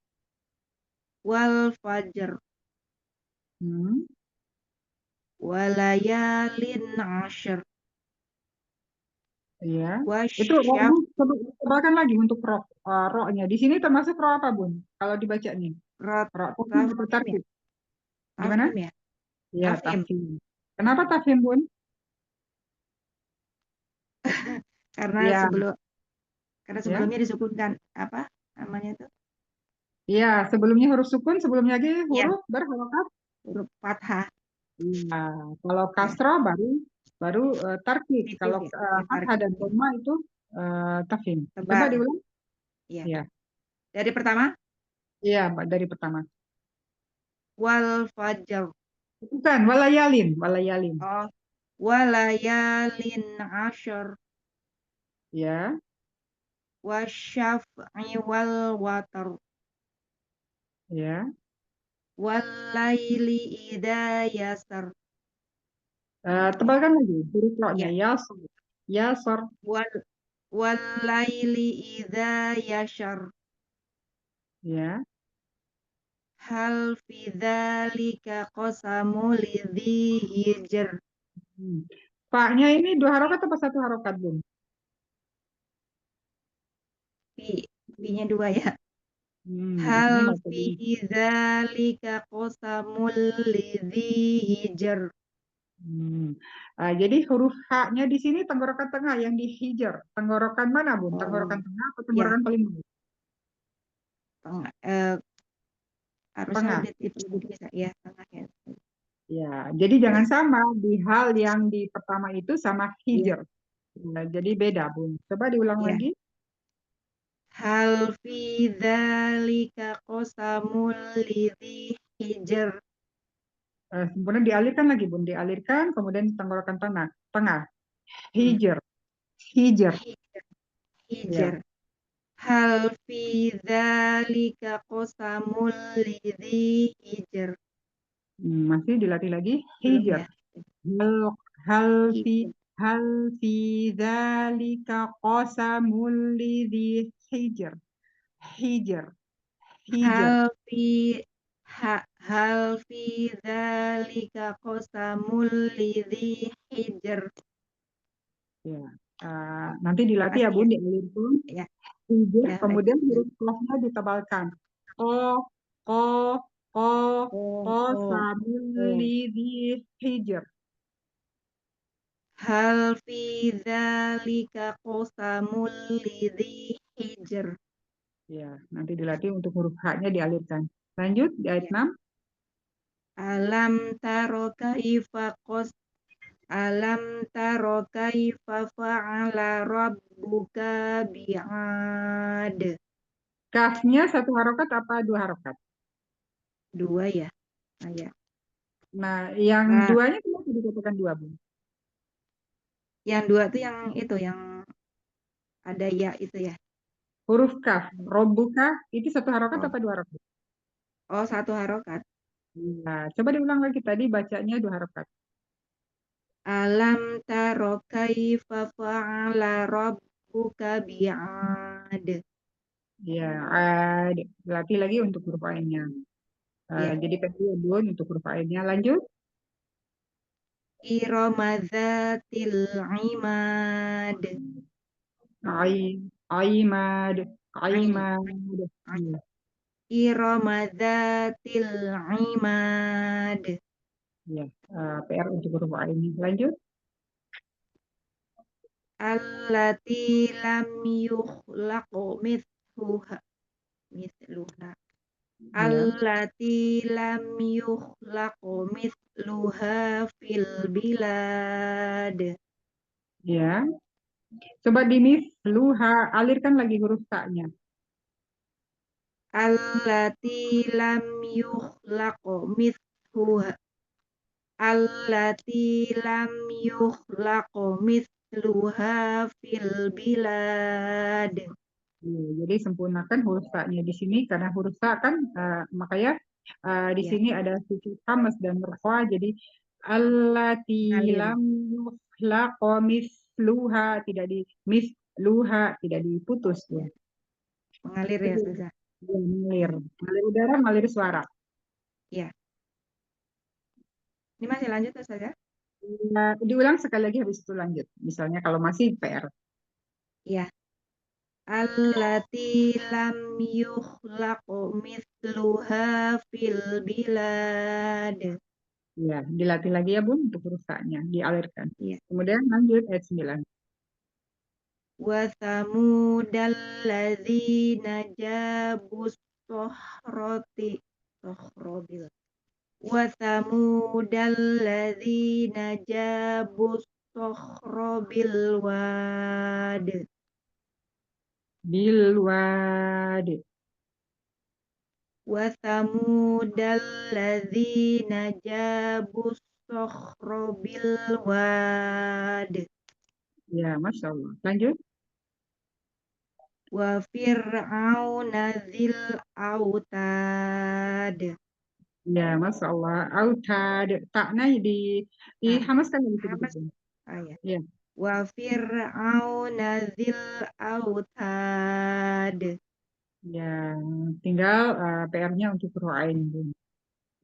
Wal fajr. Walayalin ashar. Iya. Itu ro-nya tebalkan lagi untuk ro-nya. Di sini termasuk ro apa, Bun? Kalau dibaca nih. Ro tafhim atau tarkib? Gimana? Tafhim ya? Iya, Tafhim. tafhim. Kenapa tafhim, Bun? Karena Ya. sebelumnya disukunkan apa namanya itu? Iya, sebelumnya huruf sukun, sebelumnya lagi huruf berharokat huruf fathah. Iya, kalau kasro baru tarkib. Kalau fathah dan dhamma itu tafhim. Coba diulang. Iya. Ya. Dari pertama? Iya, dari pertama. Wal fajr. Bukan, walayalin. Oh, walayalin ashar. Ya, wasyaf'i wal watar ya. walaili idza yasar Tebalkan lagi huruf ro-nya. ya Yasor. Yasor. wal walaili idza yashar Ya. hal fi dzalika qasamu lidzi hijr Hmm. Fa-nya ini 2 harokat apa 1 harokat, Bun? fi-nya 2 ya. Ini Hal maksudnya. fi dzalika qasamul lidzi hijr. Jadi huruf H-nya di sini tenggorokan tengah yang dihijar. Tenggorokan mana, Bun? Tenggorokan tengah atau Ya, tenggorokan paling bawah? tengah, harusnya Tengah. lebih bisa ya tengah ya. Ya, jadi jangan sama di hal yang di pertama itu sama Iya, hijar. Nah, jadi beda, Bun. Coba diulang iya. lagi. Hal fi dzalika qasamul lidzi hijr. Kemudian dialirkan lagi, Bun. Dialirkan, kemudian tenggorokan tengah. Tengah. Hmm. Hijar. Hijar. Hijr. Ya. Hijr. Hal fi dzalika qasamul lidzi hijr. Masih dilatih lagi. Belum Hijar. ya? Hal Hijr. fi dzalika qasamul lidzi hijar. Hijar. Hijar. Hal fi hal fi dzalika qasamul lidzi hijr. Ya. Nanti dilatih ya, Pasti Bun, ya. dialirkan. Ya, Hijar, ya, kemudian lanjut. huruf qafnya ditebalkan. Ko, ko, ko, qasamul Oh. lidzi hijar. Hal fi dzalika qasamul lidzi hijr. Ya, nanti dilatih untuk huruf H-nya dialirkan. Lanjut di ayat Ya. 6. Alam taro kaifa fa'ala rabbuka bi'ad. Kafnya 1 harokat apa 2 harokat? 2 ya. Ya. Nah, yang Ah, duanya kenapa dikatakan 2, Bun? yang 2 tuh yang itu yang ada ya itu ya. Huruf kaf, robbuka, itu 1 harokat Oh, apa 2 harokat? 1 harokat. Nah, coba diulang lagi tadi bacanya 2 harokat. Alam taro kaifa fa'ala rabbuka bi'ad. Ya, dilatih lagi untuk huruf A-nya. Ya. Jadi pendek ya, Bun, untuk huruf A-nya. Lanjut. Irama dzatil imad. Aimad, Ain. aimad. Ya. Irama dzatil imad. Ya, PR untuk huruf A-nya. Lanjut. Allati lam yukhlaqu mithluha. Ya. Allati lam yukhlaqu mithluha fil bilad. Ya. Coba luha, alirkan lagi huruf ta-nya. Allati lam yukhlaqu mithluha. Allati lam yukhlaqu mithluha fil bilad. Ya, jadi sempurnakan huruf ta-nya di sini karena huruf ta kan makanya di Ya, sini ada sujud hamas dan rafa, jadi allati ngalir. lam yukhlaqu misluha, tidak di misluha, tidak diputus ya. Ya, mengalir ya, Ustazah. Ya, mengalir udara, mengalir suara. Ya. Ini masih lanjut, Ustazah? Diulang sekali lagi habis itu lanjut. Misalnya kalau masih PR. Ya. Allati lam yukhlaqu mithluha fil bilad. Ya, dilatih lagi ya, Bun, untuk huruf ta-nya, dialirkan. Ya. Kemudian lanjut ayat 9. Wa thamudal ladzina jabus sohrobil. Wa thamudal ladzina jabus sohrobil wad. Bilwadi. Wa thamudal ladzina jabus sohrobil wad. Ya, Masya Allah. Lanjut. Wa fir'auna dzil autad. Ya, Masya Allah. Autad. Taknya dihamaskan Hamas. sedikit. Ah, ya. Ya. Wa fir'auna dzil autad. Ya, tinggal PR-nya untuk Ru'ain, Bun.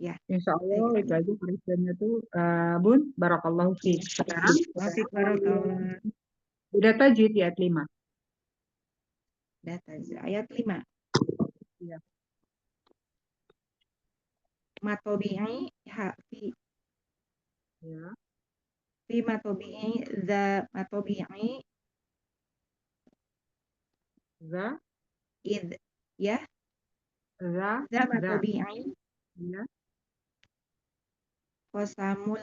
Ya. Insya Allah Baik. itu aja peristiwanya tuh, Bun. Barakallahu fiik. Sekarang Wafik barakallah. udah tajwid di ayat 5. Data ayat 5. Ya. Matobi'i Ya. fi matobi'i za matobi'i Za, id ya za, za za. matobi'i Ya. qasamul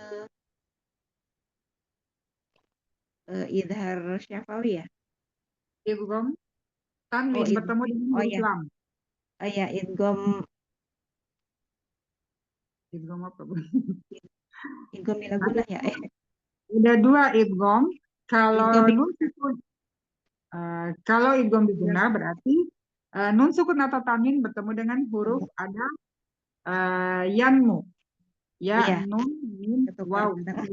idhar syafawi ya. Idgham tanwin id bertemu dengan huruf ya. lam. Ya idgham Idgham apa, Bun? bila guna ya. Udah 2 idgham. Kalau Idgham nun sukun, kalau idgham biguna berarti nun sukun atau tanwin bertemu dengan huruf ada yanmu. Ya, iya nun, mim, ketukar waw. kadang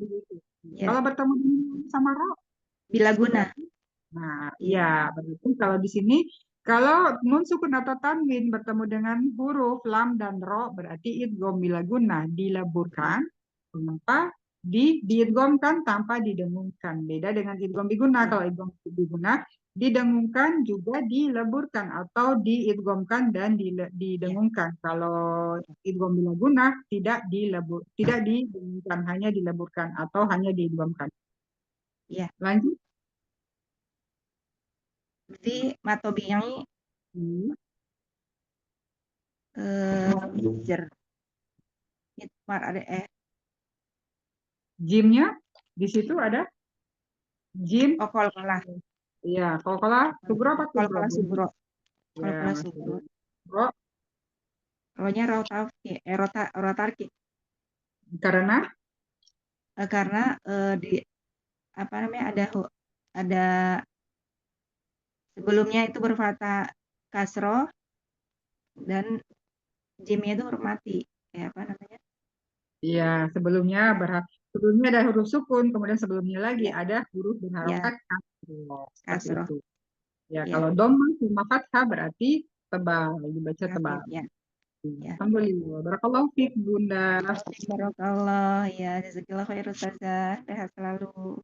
ya Kalau bertemu dengan sama ro, bila guna. berarti, nah, Iya. ya, berarti kalau di sini, kalau nun sukun atau tanwin bertemu dengan huruf lam dan ro, berarti idgham bila guna dileburkan. Mengapa? Diidghamkan tanpa didengungkan. Beda dengan idgham biguna. Kalau idgham biguna didengungkan juga dileburkan atau diidghamkan dan didengungkan. Kalau idgham bila guna tidak didengungkan, hanya dileburkan atau hanya diidghamkan. Iya. Lanjut. Berarti matobi'i jer itmar ada Jimnya di situ ada jim. kolkolah. Iya, kolkolah subro apa subro? Kolkolah subro. Ya, Kolkolah subro. subro. Rohnya rotafki rotarki Karena karena di apa namanya ada sebelumnya itu berfathah kasroh dan jimnya itu hormati kayak apa namanya? iya, sebelumnya ada huruf sukun, kemudian sebelumnya lagi Ya. ada huruf berharokat kasroh. Seperti Kasroh. itu. Ya, Ya. kalau dhamma sama fathah berarti tebal, dibaca tebal. Ya. Ya. Alhamdulillah. Barakallahu fiik, Bunda. Barakallah, ya jazakillah khair ustazah. Sehat selalu.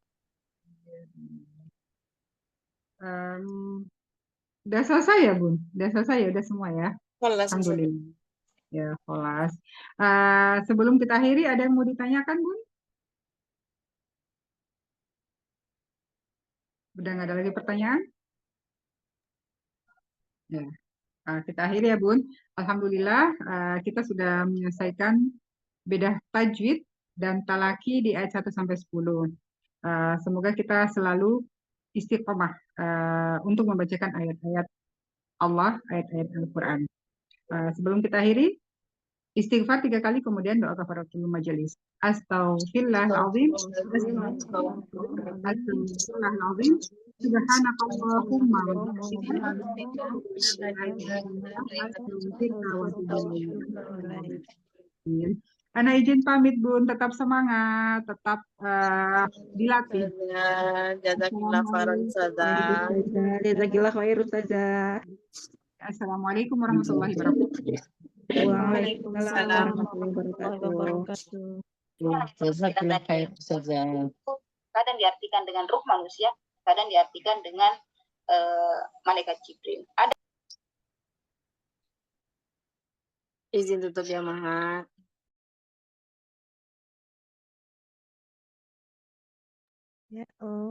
Udah selesai ya, Bun? Udah selesai ya, udah semua ya? Kelas. Alhamdulillah. Ya, kelas. Sebelum kita akhiri, ada yang mau ditanyakan, Bun? Udah nggak ada lagi pertanyaan? Ya. Kita akhiri ya, Bun. Alhamdulillah, kita sudah menyelesaikan bedah tajwid dan talaki di ayat 1 sampai 10. Semoga kita selalu istiqomah untuk membacakan ayat-ayat Allah, ayat-ayat Al-Quran. Sebelum kita akhiri, istighfar 3 kali, kemudian doa kafaratul majelis. Astaghfirullahaladzim. Astaghfirullahaladzim. Subhanakallahumma wa bihamdika. Ana izin pamit, Bun. Tetap semangat, tetap dilatih. Jazakillah khairan ustazah. Jazakillah khair ustazah. Assalamualaikum warahmatullahi wabarakatuh. Waalaikumsalam warahmatullahi wabarakatuh. Jazakallah khair ustazah. Kadang diartikan dengan ruh manusia, kadang diartikan dengan malaikat Jibril. Ada Izin tutup ya, Maha. Ya Allah.